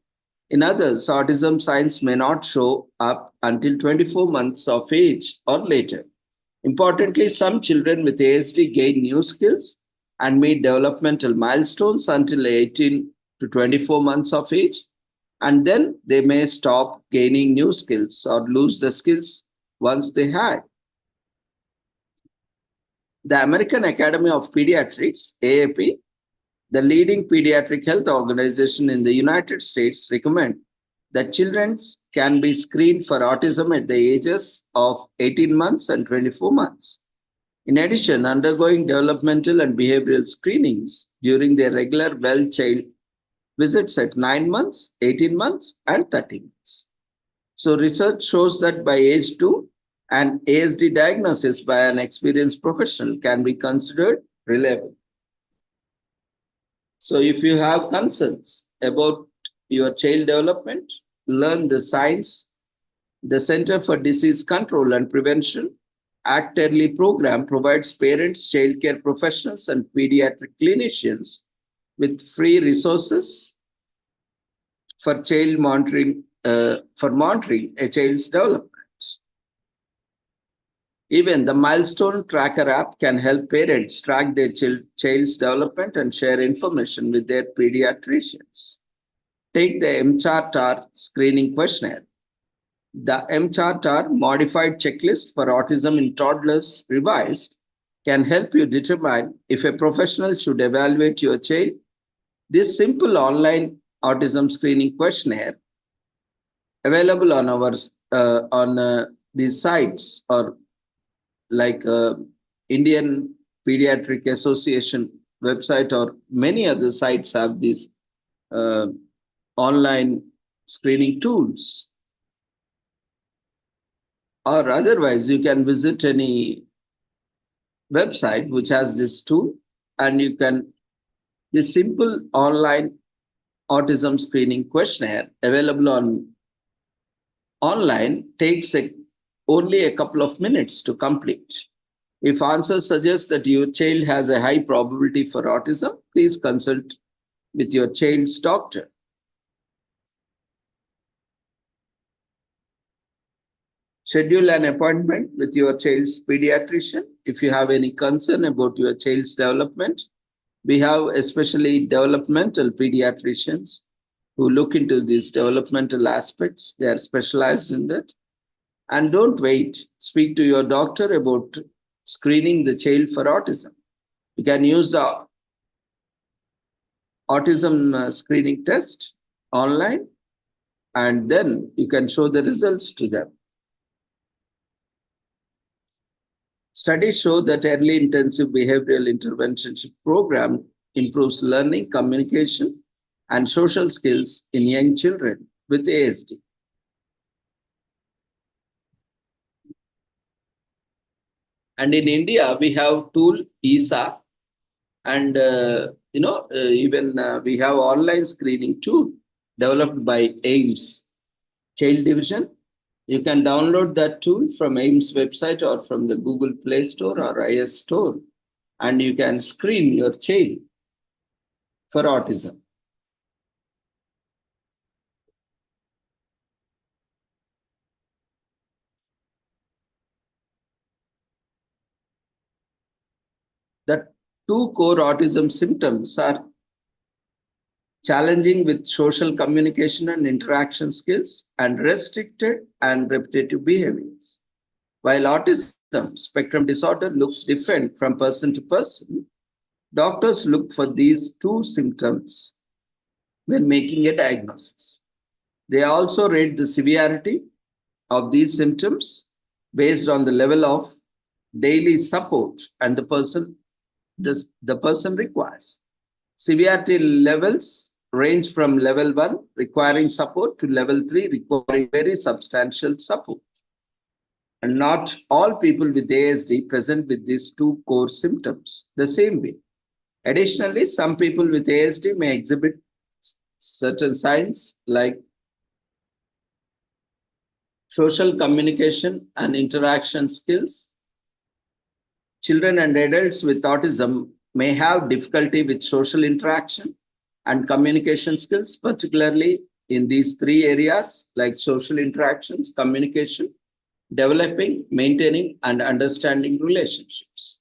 In others, autism signs may not show up until 24 months of age or later. Importantly, some children with ASD gain new skills and meet developmental milestones until 18 to 24 months of age, and then they may stop gaining new skills or lose the skills once they had. The American Academy of Pediatrics, AAP, the leading pediatric health organization in the United States, recommend that children can be screened for autism at the ages of 18 months and 24 months. In addition, undergoing developmental and behavioral screenings during their regular well child visits at 9 months, 18 months, and 30 months. So research shows that by age 2, an ASD diagnosis by an experienced professional can be considered reliable. So if you have concerns about your child development, learn the science. The Center for Disease Control and Prevention Act Early program provides parents, child care professionals, and pediatric clinicians with free resources for child monitoring a child's development. Even the Milestone Tracker app can help parents track their child's development and share information with their pediatricians. Take the MCHART-R screening questionnaire. The MCHART-R modified checklist for autism in toddlers revised can help you determine if a professional should evaluate your child. This simple online autism screening questionnaire available on our these sites, or like Indian Pediatric Association website or many other sites have these online screening tools. Or otherwise, you can visit any website which has this tool, and you can, this simple online autism screening questionnaire available online takes only a couple of minutes to complete. If answers suggest that your child has a high probability for autism, please consult with your child's doctor. Schedule an appointment with your child's pediatrician if you have any concern about your child's development. We have especially developmental pediatricians who look into these developmental aspects. They are specialized in that. And don't wait. Speak to your doctor about screening the child for autism. You can use the autism screening test online, and then you can show the results to them. Studies show that early intensive behavioral interventionship program improves learning, communication, and social skills in young children with ASD. And in India, we have tool ESA, and even we have online screening tool developed by AIMS Child Division. You can download that tool from AIMS website or from the Google Play Store or iOS Store, and you can screen your child for autism. The two core autism symptoms are challenging with social communication and interaction skills, and restricted and repetitive behaviors. While autism spectrum disorder looks different from person to person, doctors look for these two symptoms when making a diagnosis. They also rate the severity of these symptoms based on the level of daily support and the person requires. Severity levels range from level 1 requiring support to level 3 requiring very substantial support. And not all people with ASD present with these two core symptoms the same way. Additionally, some people with ASD may exhibit certain signs like social communication and interaction skills. Children and adults with autism may have difficulty with social interaction and communication skills, particularly in these three areas like social interactions, communication, developing, maintaining, and understanding relationships.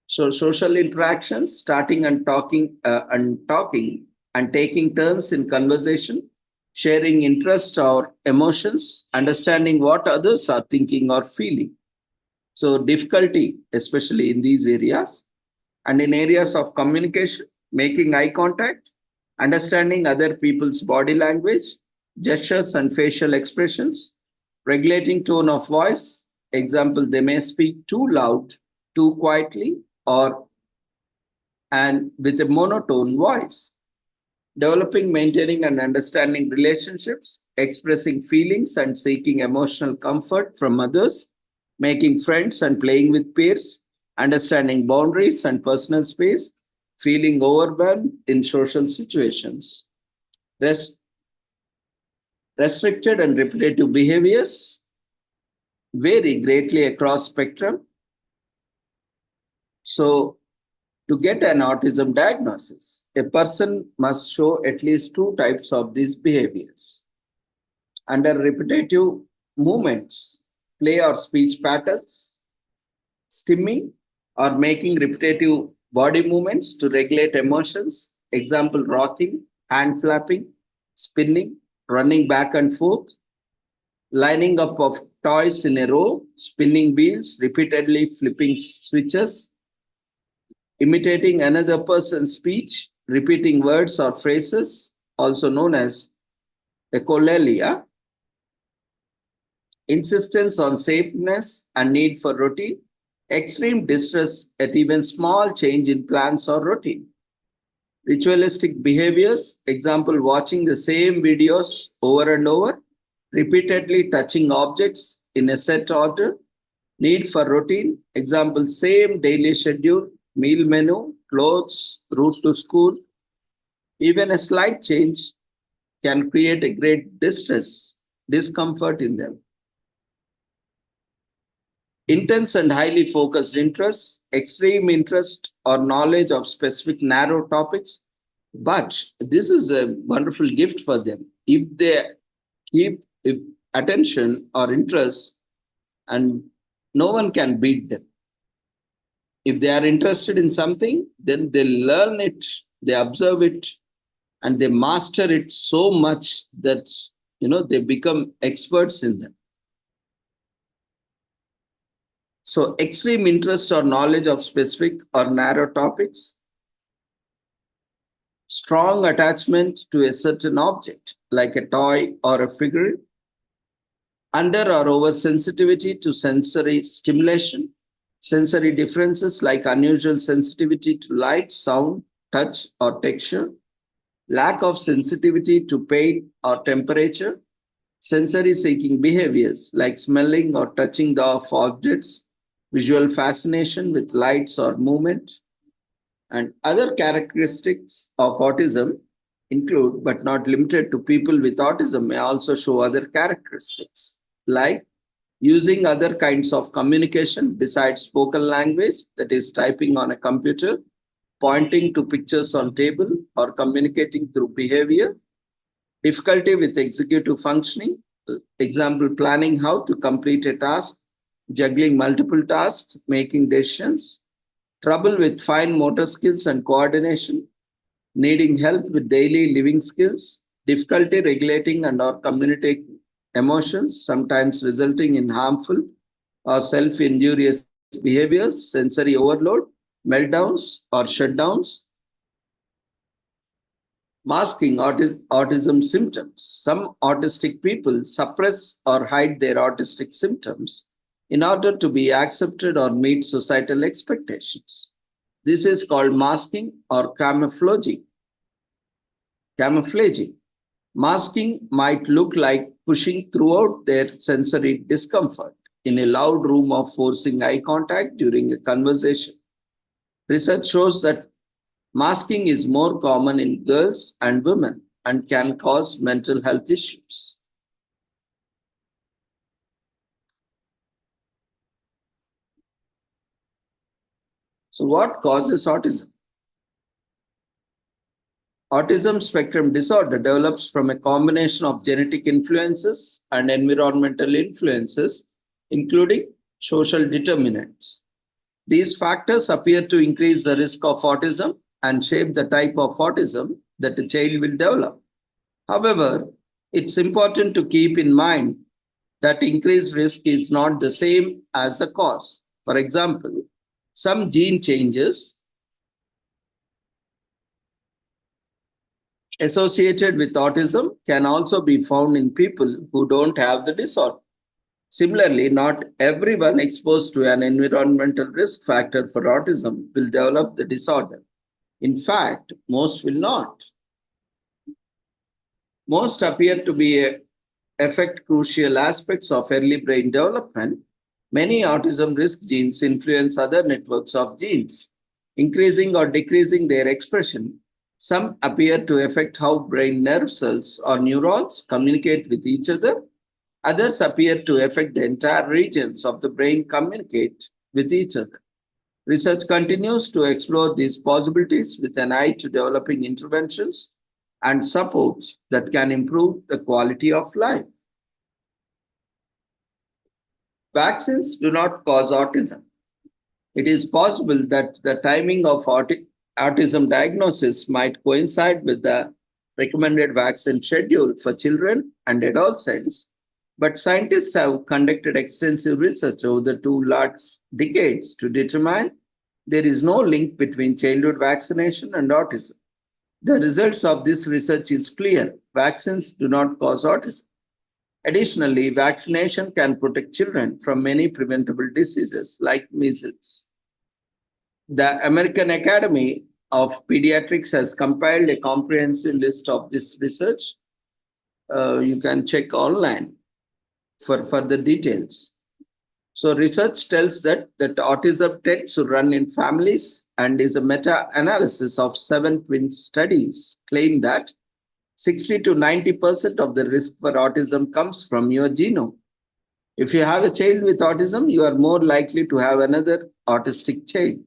So social interactions, starting and talking and taking turns in conversation, sharing interest or emotions, understanding what others are thinking or feeling. So difficulty, especially in these areas, and in areas of communication, making eye contact, understanding other people's body language, gestures and facial expressions, regulating tone of voice. Example, they may speak too loud, too quietly, or and with a monotone voice. Developing, maintaining, and understanding relationships, expressing feelings and seeking emotional comfort from others, making friends and playing with peers, understanding boundaries and personal space, feeling overwhelmed in social situations. Restricted and repetitive behaviors vary greatly across spectrum. So, to get an autism diagnosis, a person must show at least two types of these behaviors. Under repetitive movements, play or speech patterns, stimming or making repetitive body movements to regulate emotions. Example, rocking, hand flapping, spinning, running back and forth, lining up of toys in a row, spinning wheels, repeatedly flipping switches, imitating another person's speech, repeating words or phrases, also known as echolalia, insistence on safeness and need for routine, extreme distress at even small change in plans or routine. Ritualistic behaviors, example, watching the same videos over and over, repeatedly touching objects in a set order, need for routine, example, same daily schedule, meal menu, clothes, route to school. Even a slight change can create a great discomfort in them. Intense and highly focused interest, extreme interest or knowledge of specific narrow topics. But this is a wonderful gift for them. If they keep attention or interest, and no one can beat them. If they are interested in something, then they learn it, they observe it, and they master it so much that they become experts in them. So extreme interest or knowledge of specific or narrow topics, strong attachment to a certain object, like a toy or a figure, under or oversensitivity to sensory stimulation, sensory differences like unusual sensitivity to light, sound, touch, or texture, lack of sensitivity to pain or temperature, sensory seeking behaviors like smelling or touching the of objects, visual fascination with lights or movement, and other characteristics of autism include, but not limited to, people with autism may also show other characteristics like using other kinds of communication besides spoken language, that is, typing on a computer, pointing to pictures on table, or communicating through behavior, difficulty with executive functioning, example, planning how to complete a task, juggling multiple tasks, making decisions, trouble with fine motor skills and coordination, needing help with daily living skills, difficulty regulating and or communicating emotions, sometimes resulting in harmful or self-injurious behaviors, sensory overload, meltdowns or shutdowns, masking autism symptoms. Some autistic people suppress or hide their autistic symptoms in order to be accepted or meet societal expectations. This is called masking or camouflaging. Masking might look like pushing throughout their sensory discomfort in a loud room or forcing eye contact during a conversation. Research shows that masking is more common in girls and women and can cause mental health issues. So, what causes autism? Autism spectrum disorder develops from a combination of genetic influences and environmental influences, including social determinants. These factors appear to increase the risk of autism and shape the type of autism that a child will develop. However, it's important to keep in mind that increased risk is not the same as the cause. For example, some gene changes associated with autism can also be found in people who don't have the disorder. Similarly, not everyone exposed to an environmental risk factor for autism will develop the disorder. In fact, most will not. Most appear to be affect crucial aspects of early brain development. Many autism risk genes influence other networks of genes, increasing or decreasing their expression. Some appear to affect how brain nerve cells or neurons communicate with each other. Others appear to affect the entire regions of the brain communicate with each other. Research continues to explore these possibilities with an eye to developing interventions and supports that can improve the quality of life. Vaccines do not cause autism. It is possible that the timing of autism diagnosis might coincide with the recommended vaccine schedule for children and adolescents, but scientists have conducted extensive research over the two last decades to determine there is no link between childhood vaccination and autism. The results of this research is clear. Vaccines do not cause autism. Additionally, vaccination can protect children from many preventable diseases like measles. The American Academy of Pediatrics has compiled a comprehensive list of this research. You can check online for further details. So research tells that autism tends to run in families, and is a meta-analysis of 7 twin studies claim that 60 to 90% of the risk for autism comes from your genome. If you have a child with autism, you are more likely to have another autistic child.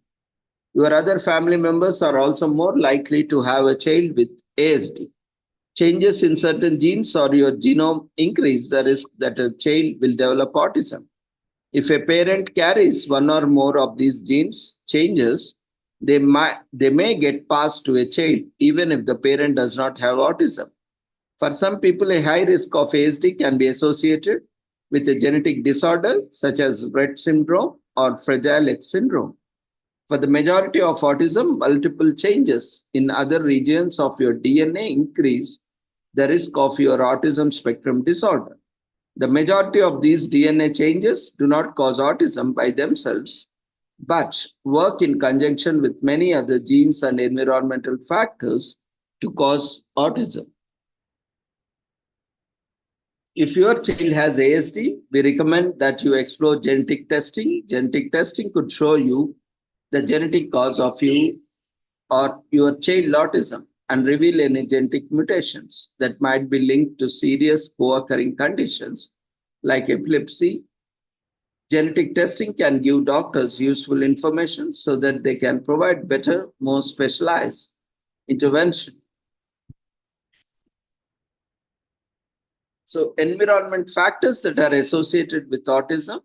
Your other family members are also more likely to have a child with ASD. Changes in certain genes or your genome increase the risk that a child will develop autism. If a parent carries one or more of these genes changes, they may get passed to a child even if the parent does not have autism. For some people, a high risk of ASD can be associated with a genetic disorder such as Rett syndrome, or Fragile X syndrome. For the majority of autism, multiple changes in other regions of your DNA increase the risk of your autism spectrum disorder. The majority of these DNA changes do not cause autism by themselves, but work in conjunction with many other genes and environmental factors to cause autism. If your child has ASD, we recommend that you explore genetic testing. Genetic testing could show you the genetic cause of you or your child autism and reveal any genetic mutations that might be linked to serious co-occurring conditions like epilepsy. Genetic testing can give doctors useful information so that they can provide better, more specialized intervention. So, environment factors that are associated with autism,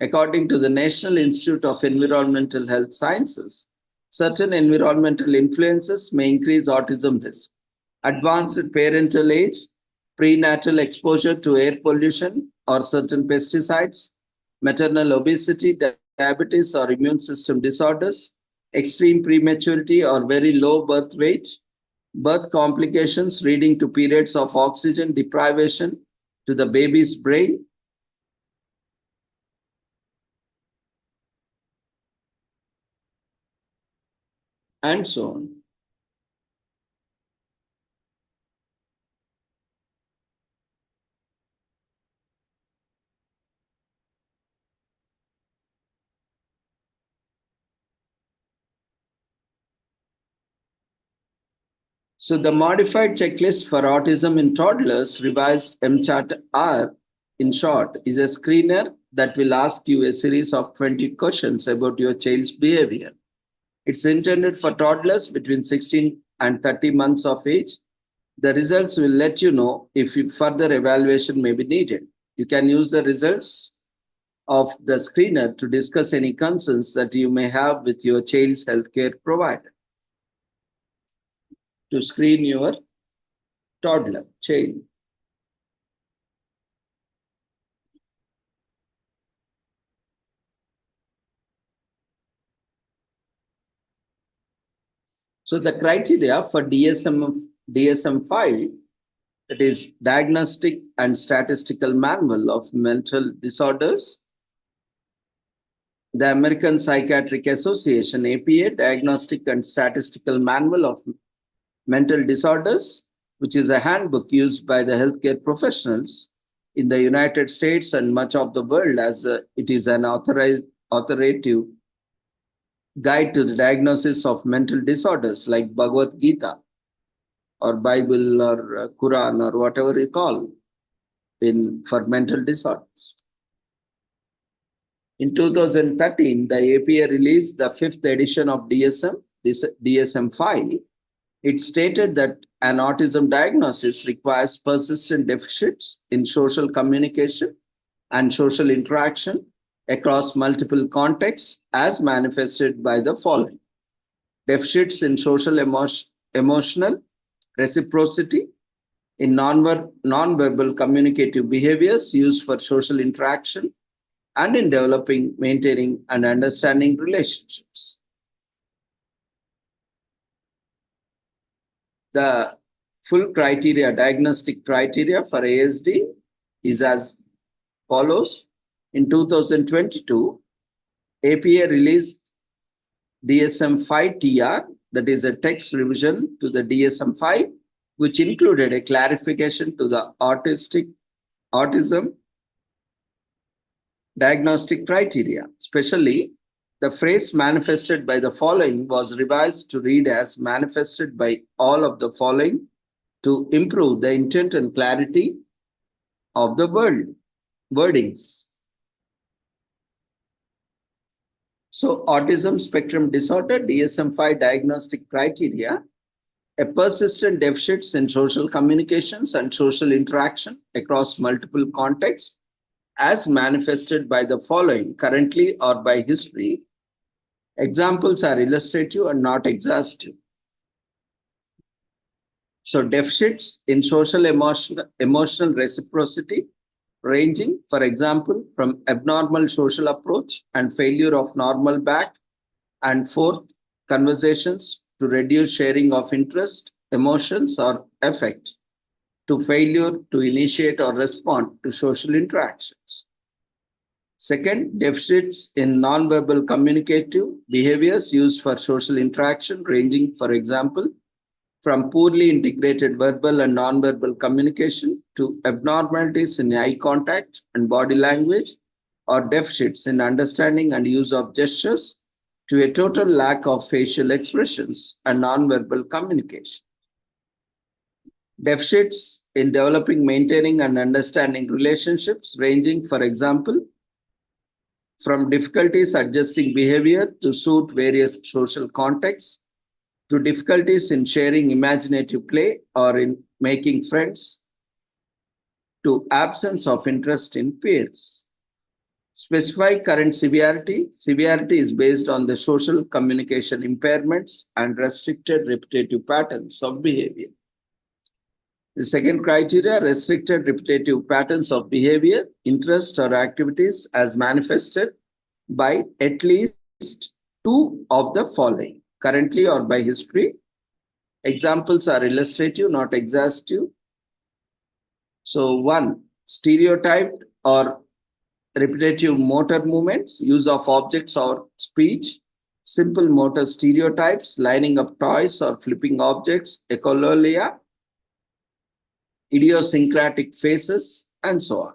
according to the National Institute of Environmental Health Sciences, certain environmental influences may increase autism risk. Advanced parental age, prenatal exposure to air pollution or certain pesticides, maternal obesity, diabetes or immune system disorders, extreme prematurity or very low birth weight, birth complications leading to periods of oxygen deprivation to the baby's brain, and so on. So the modified checklist for autism in toddlers, revised MCHART-R in short, is a screener that will ask you a series of 20 questions about your child's behavior. It's intended for toddlers between 16 and 30 months of age. The results will let you know if further evaluation may be needed. You can use the results of the screener to discuss any concerns that you may have with your child's healthcare provider to screen your toddler child. So the criteria for DSM-5, that is Diagnostic and Statistical Manual of Mental Disorders, the American Psychiatric Association, APA, Diagnostic and Statistical Manual of Mental Disorders, which is a handbook used by the healthcare professionals in the United States and much of the world, as it is an authoritative guide to the diagnosis of mental disorders like Bhagavad Gita or Bible or Quran or whatever you call for mental disorders. In 2013, the APA released the 5th edition of DSM-5. It stated that an autism diagnosis requires persistent deficits in social communication and social interaction across multiple contexts as manifested by the following: deficits in social emotional reciprocity, in nonverbal communicative behaviors used for social interaction, and in developing, maintaining, and understanding relationships. The full criteria, diagnostic criteria for ASD is as follows. In 2022, APA released DSM-5-TR, that is a text revision to the DSM-5, which included a clarification to the autism diagnostic criteria. Especially, the phrase manifested by the following was revised to read as manifested by all of the following to improve the intent and clarity of the wordings. So, autism spectrum disorder, DSM-5 diagnostic criteria: a persistent deficits in social communications and social interaction across multiple contexts as manifested by the following currently or by history. Examples are illustrative and not exhaustive. So deficits in social emotional reciprocity, ranging, for example, from abnormal social approach and failure of normal back and forth conversations to reduce sharing of interest, emotions, or affect, to failure to initiate or respond to social interactions. Second, deficits in nonverbal communicative behaviors used for social interaction, ranging, for example, from poorly integrated verbal and nonverbal communication to abnormalities in eye contact and body language, or deficits in understanding and use of gestures to a total lack of facial expressions and nonverbal communication. Deficits in developing, maintaining, and understanding relationships, ranging, for example, from difficulties adjusting behavior to suit various social contexts, to difficulties in sharing imaginative play or in making friends, to absence of interest in peers. Specify current severity. Severity is based on the social communication impairments and restricted repetitive patterns of behavior. The second criteria, restricted repetitive patterns of behavior, interest, or activities as manifested by at least two of the following, currently or by history. Examples are illustrative, not exhaustive. So, one, stereotyped or repetitive motor movements, use of objects or speech, simple motor stereotypes, lining up toys or flipping objects, echolalia, idiosyncratic faces, and so on.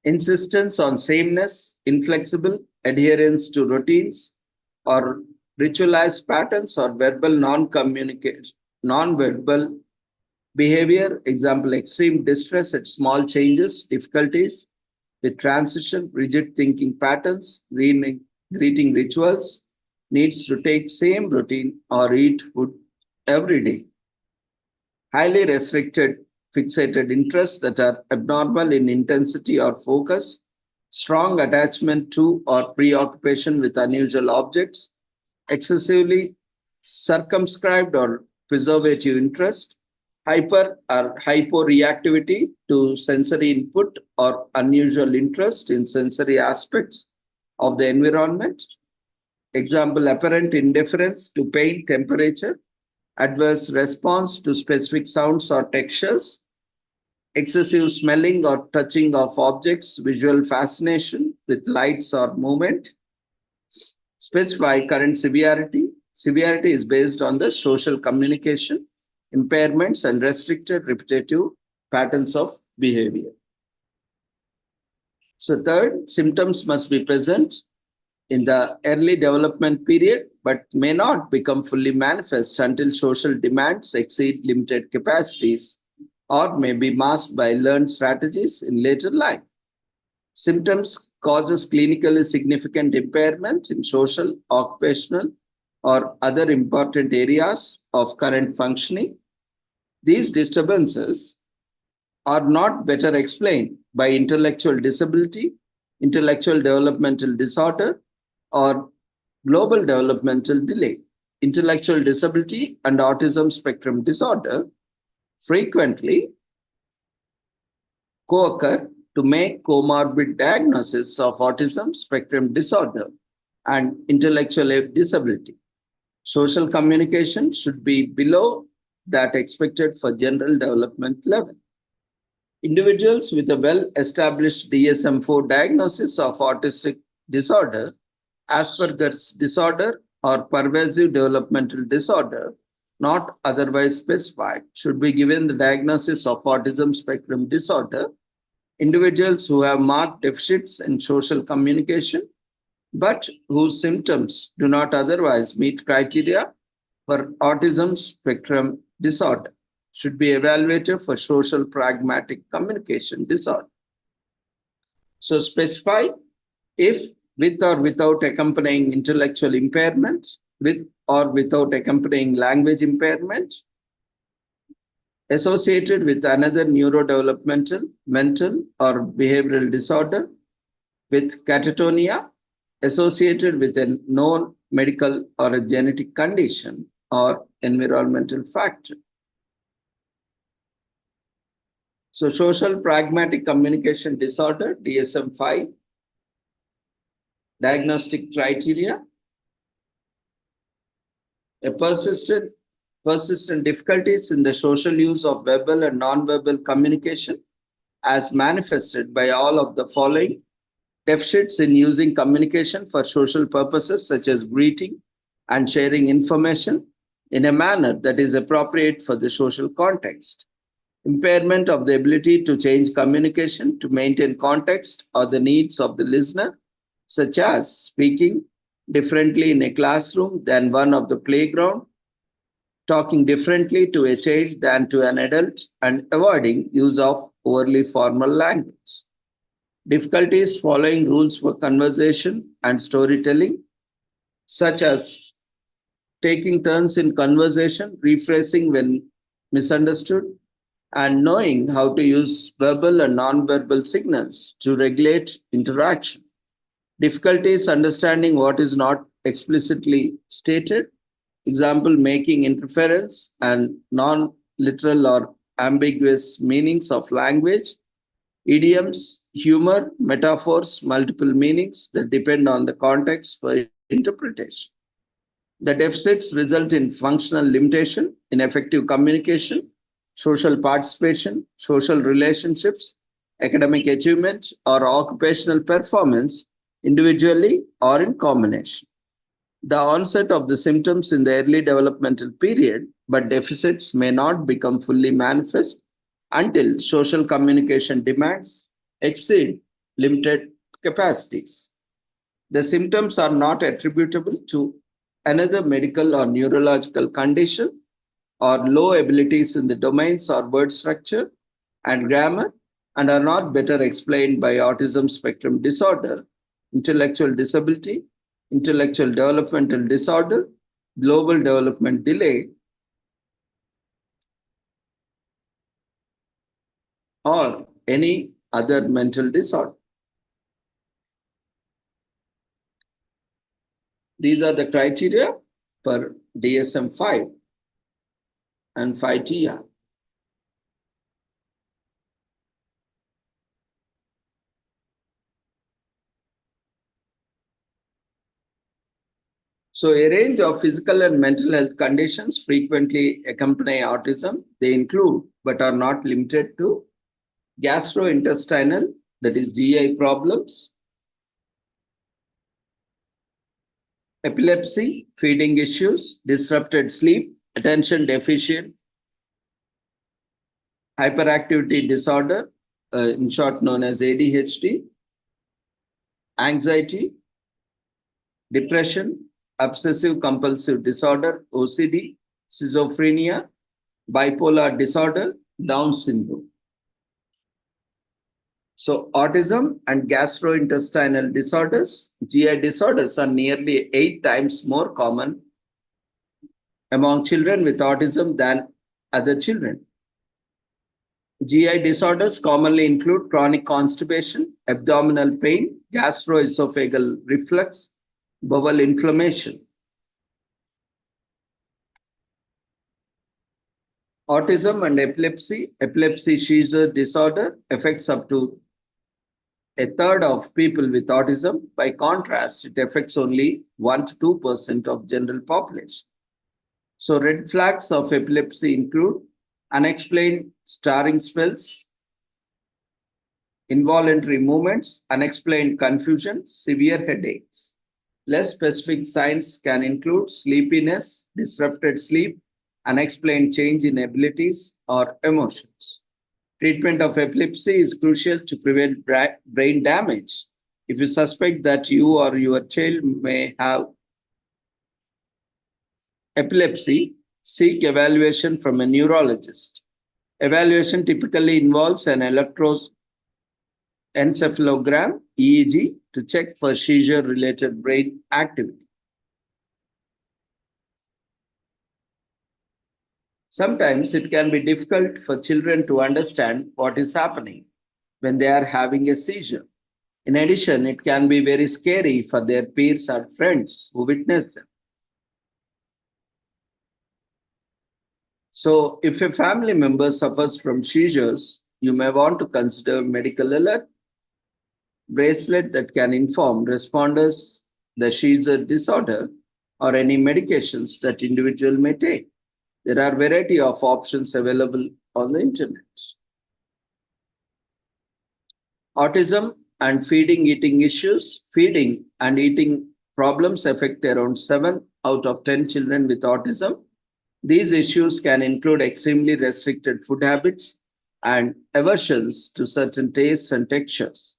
Insistence on sameness, inflexible adherence to routines, or ritualized patterns, or verbal non-verbal behavior, example, extreme distress at small changes, difficulties with transition, rigid thinking patterns, greeting rituals, needs to take same routine or eat food every day. Highly restricted fixated interests that are abnormal in intensity or focus, strong attachment to or preoccupation with unusual objects, excessively circumscribed or preservative interest, hyper or hyporeactivity to sensory input or unusual interest in sensory aspects of the environment. Example, apparent indifference to pain, temperature, adverse response to specific sounds or textures, excessive smelling or touching of objects, visual fascination with lights or movement. Specify current severity. Severity is based on the social communication, impairments, and restricted repetitive patterns of behavior. So third, symptoms must be present in the early development period, but may not become fully manifest until social demands exceed limited capacities or may be masked by learned strategies in later life. Symptoms causes clinically significant impairment in social, occupational, or other important areas of current functioning. These disturbances are not better explained by intellectual disability, intellectual developmental disorder, or global developmental delay. Intellectual disability and autism spectrum disorder frequently co-occur to make comorbid diagnosis of autism spectrum disorder and intellectual disability. Social communication should be below that expected for general development level. Individuals with a well-established DSM-4 diagnosis of autistic disorder, Asperger's disorder, or pervasive developmental disorder, not otherwise specified, should be given the diagnosis of autism spectrum disorder. Individuals who have marked deficits in social communication, but whose symptoms do not otherwise meet criteria for autism spectrum disorder, should be evaluated for social pragmatic communication disorder. So specify if with or without accompanying intellectual impairment, with or without accompanying language impairment, associated with another neurodevelopmental, mental, or behavioral disorder, with catatonia, associated with a known medical or a genetic condition or environmental factor. So, social pragmatic communication disorder, DSM-5, diagnostic criteria, a persistent difficulties in the social use of verbal and non-verbal communication as manifested by all of the following: deficits in using communication for social purposes such as greeting and sharing information in a manner that is appropriate for the social context; impairment of the ability to change communication to maintain context or the needs of the listener, such as speaking differently in a classroom than one of the playground, talking differently to a child than to an adult, and avoiding use of overly formal language; difficulties following rules for conversation and storytelling, such as taking turns in conversation, rephrasing when misunderstood, and knowing how to use verbal and non-verbal signals to regulate interaction; difficulties understanding what is not explicitly stated, example, making interference and non-literal or ambiguous meanings of language, idioms, humor, metaphors, multiple meanings that depend on the context for interpretation. The deficits result in functional limitation, ineffective communication, social participation, social relationships, academic achievement, or occupational performance individually or in combination. The onset of the symptoms in the early developmental period, but deficits may not become fully manifest until social communication demands exceed limited capacities. The symptoms are not attributable to another medical or neurological condition or low abilities in the domains or word structure and grammar, and are not better explained by autism spectrum disorder, intellectual disability, intellectual developmental disorder, global development delay, or any other mental disorder. These are the criteria for DSM-5 and 5TR. So, a range of physical and mental health conditions frequently accompany autism. They include, but are not limited to, gastrointestinal, that is GI problems, epilepsy, feeding issues, disrupted sleep, attention deficit, hyperactivity disorder, in short known as ADHD, anxiety, depression, obsessive compulsive disorder, OCD, schizophrenia, bipolar disorder, Down syndrome. So, autism and gastrointestinal disorders, GI disorders, are nearly 8 times more common among children with autism than other children. GI disorders commonly include chronic constipation, abdominal pain, gastroesophageal reflux, bowel inflammation. Autism and epilepsy seizure disorder affects up to a third of people with autism. By contrast, it affects only 1 to 2% of general population. So, red flags of epilepsy include unexplained staring spells, involuntary movements, unexplained confusion, severe headaches. Less specific signs can include sleepiness, disrupted sleep, unexplained change in abilities or emotions. Treatment of epilepsy is crucial to prevent brain damage. If you suspect that you or your child may have epilepsy, seek evaluation from a neurologist. Evaluation typically involves an electroencephalogram (EEG) to check for seizure-related brain activity. Sometimes it can be difficult for children to understand what is happening when they are having a seizure. In addition, it can be very scary for their peers or friends who witness them. So, if a family member suffers from seizures, you may want to consider medical alert bracelet that can inform responders the seizure disorder or any medications that individual may take. There are variety of options available on the internet. Autism and feeding eating issues. Feeding and eating problems affect around 7 out of 10 children with autism. These issues can include extremely restricted food habits and aversions to certain tastes and textures.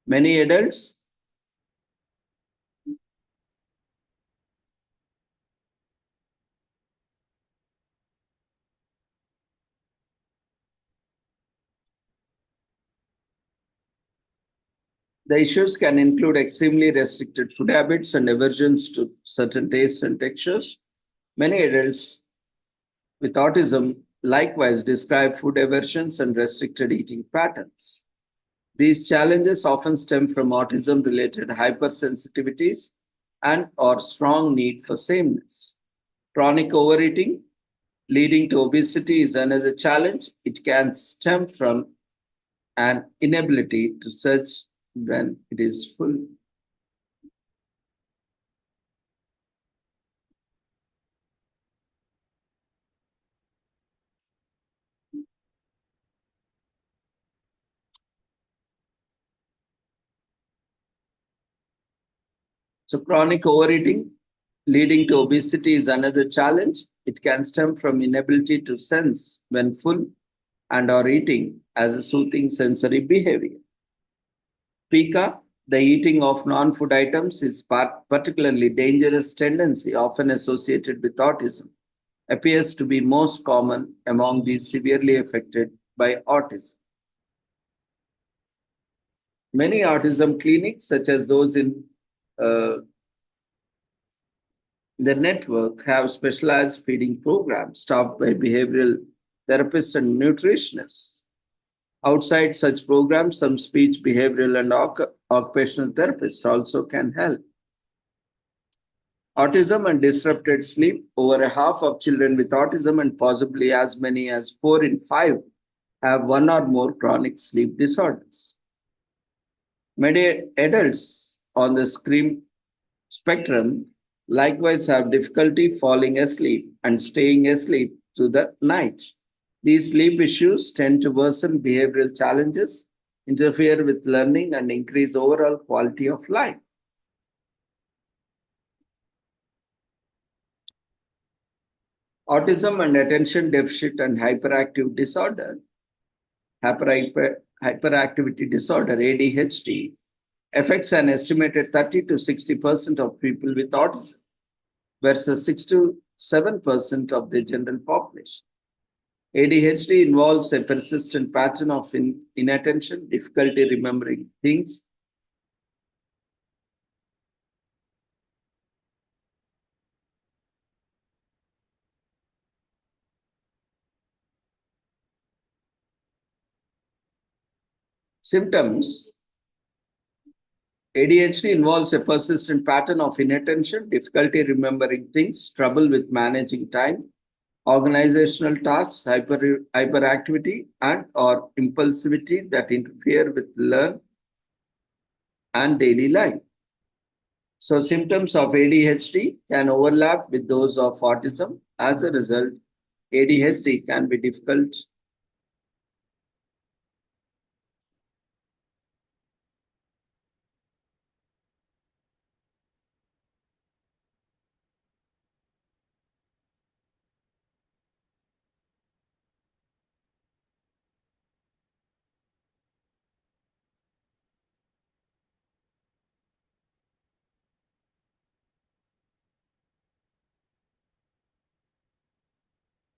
Many adults The issues can include extremely restricted food habits and aversions to certain tastes and textures. Many adults with autism likewise describe food aversions and restricted eating patterns. These challenges often stem from autism-related hypersensitivities and or strong need for sameness. Chronic overeating leading to obesity is another challenge. It can stem from an inability to search when it is full. So chronic overeating leading to obesity is another challenge. It can stem from inability to sense when full and or eating as a soothing sensory behavior. Pika, the eating of non-food items, is particularly dangerous tendency often associated with autism, appears to be most common among these severely affected by autism. Many autism clinics, such as those in uh, the network, have specialized feeding programs staffed by behavioral therapists and nutritionists. Outside such programs, some speech, behavioral, and occupational therapists also can help. Autism and disrupted sleep. Over a half of children with autism and possibly as many as 4 in 5 have one or more chronic sleep disorders. Many adults on the spectrum likewise have difficulty falling asleep and staying asleep through the night. These sleep issues tend to worsen behavioral challenges, interfere with learning, and increase overall quality of life. Autism and attention deficit and hyperactive disorder, hyperactivity disorder, ADHD, affects an estimated 30 to 60% of people with autism versus 6 to 7% of the general population. ADHD involves a persistent pattern of inattention, difficulty remembering things, symptoms. ADHD involves a persistent pattern of inattention, difficulty remembering things, trouble with managing time, organizational tasks, hyperactivity, and or impulsivity that interfere with learn and daily life. So symptoms of ADHD can overlap with those of autism. As a result, ADHD can be difficult.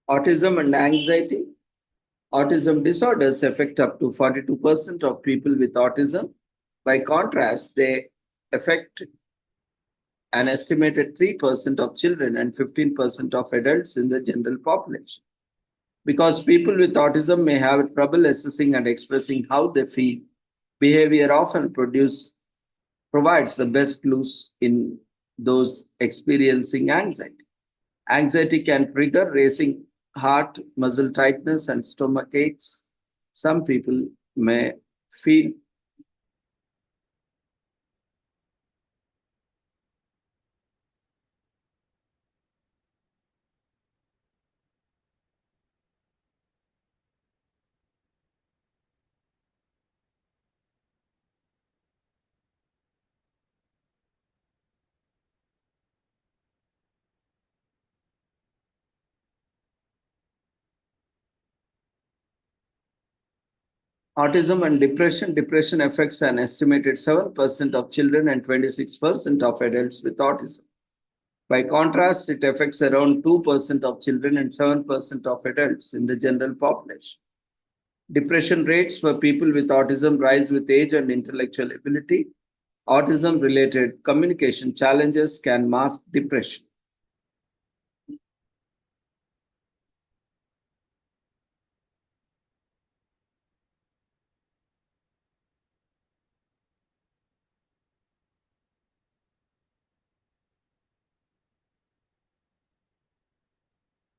Autism and anxiety. Autism disorders affect up to 42% of people with autism. By contrast, they affect an estimated 3% of children and 15% of adults in the general population. Because people with autism may have trouble assessing and expressing how they feel, behavior often provides the best clues in those experiencing anxiety. Anxiety can trigger racing heart, muscle tightness, and stomach aches, Some people may feel autism and depression. Depression affects an estimated 7% of children and 26% of adults with autism. By contrast, it affects around 2% of children and 7% of adults in the general population. Depression rates for people with autism rise with age and intellectual ability. Autism related communication challenges can mask depression.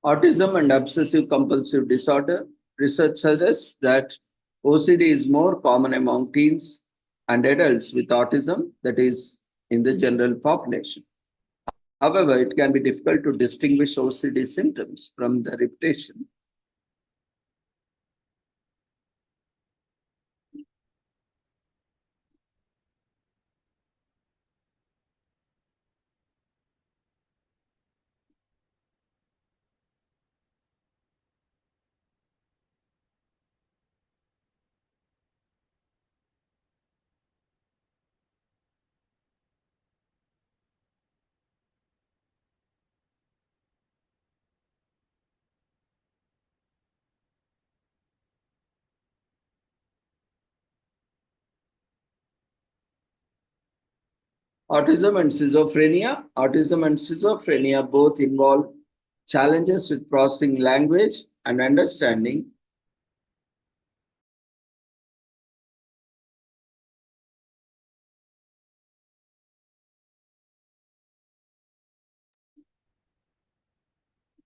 Autism and obsessive compulsive disorder. Research suggests that OCD is more common among teens and adults with autism, that is, in the general population. However, it can be difficult to distinguish OCD symptoms from the repetition. Autism and schizophrenia. Autism and schizophrenia both involve challenges with processing language and understanding.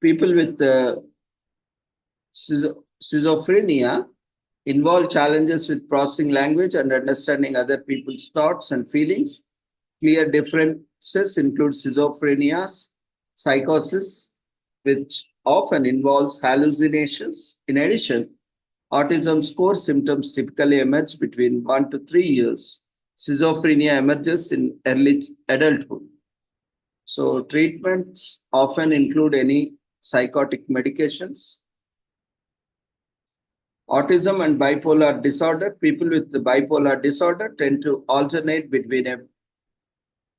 People with schizophrenia involve challenges with processing language and understanding other people's thoughts and feelings. Clear differences include schizophrenia's psychosis, which often involves hallucinations. In addition, autism's core symptoms typically emerge between 1 to 3 years. Schizophrenia emerges in early adulthood. So, treatments often include any psychotic medications. Autism and bipolar disorder. People with the bipolar disorder tend to alternate between a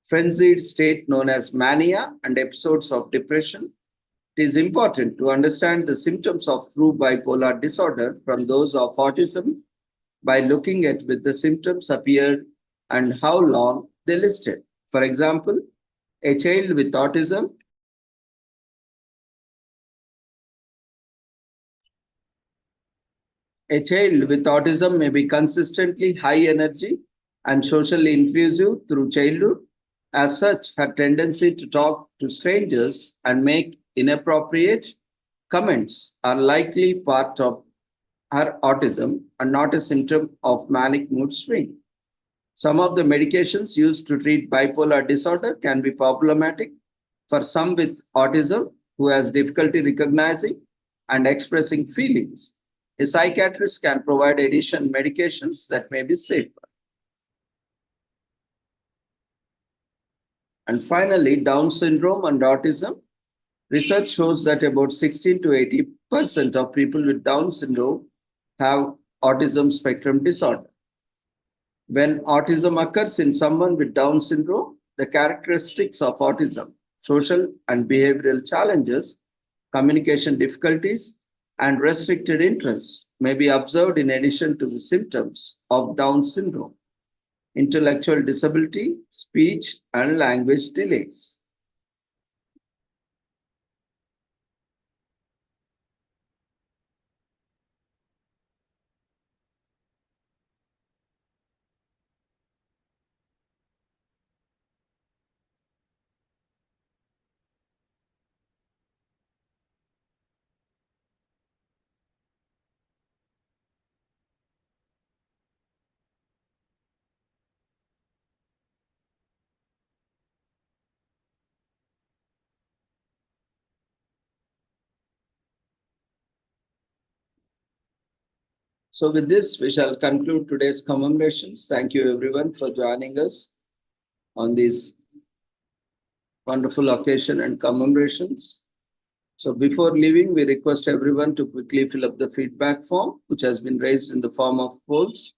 frenzied state known as mania and episodes of depression. It is important to understand the symptoms of true bipolar disorder from those of autism by looking at when the symptoms appeared and how long they listed. For example, a child with autism A child with autism may be consistently high energy and socially intrusive through childhood. As such, her tendency to talk to strangers and make inappropriate comments are likely part of her autism and not a symptom of manic mood swing. Some of the medications used to treat bipolar disorder can be problematic for some with autism who has difficulty recognizing and expressing feelings. A psychiatrist can provide additional medications that may be safer. And finally, Down syndrome and autism. Research shows that about 16 to 80% of people with Down syndrome have autism spectrum disorder. When autism occurs in someone with Down syndrome, the characteristics of autism, social and behavioral challenges, communication difficulties, and restricted interests may be observed in addition to the symptoms of Down syndrome, intellectual disability, speech, and language delays. So with this, we shall conclude today's commemorations. Thank you everyone for joining us on this wonderful occasion and commemorations. So before leaving, we request everyone to quickly fill up the feedback form, which has been raised in the form of polls.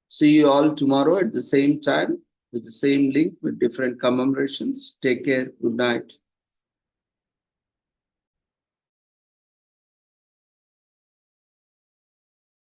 See you all tomorrow at the same time with the same link with different commemorations. Take care. Good night.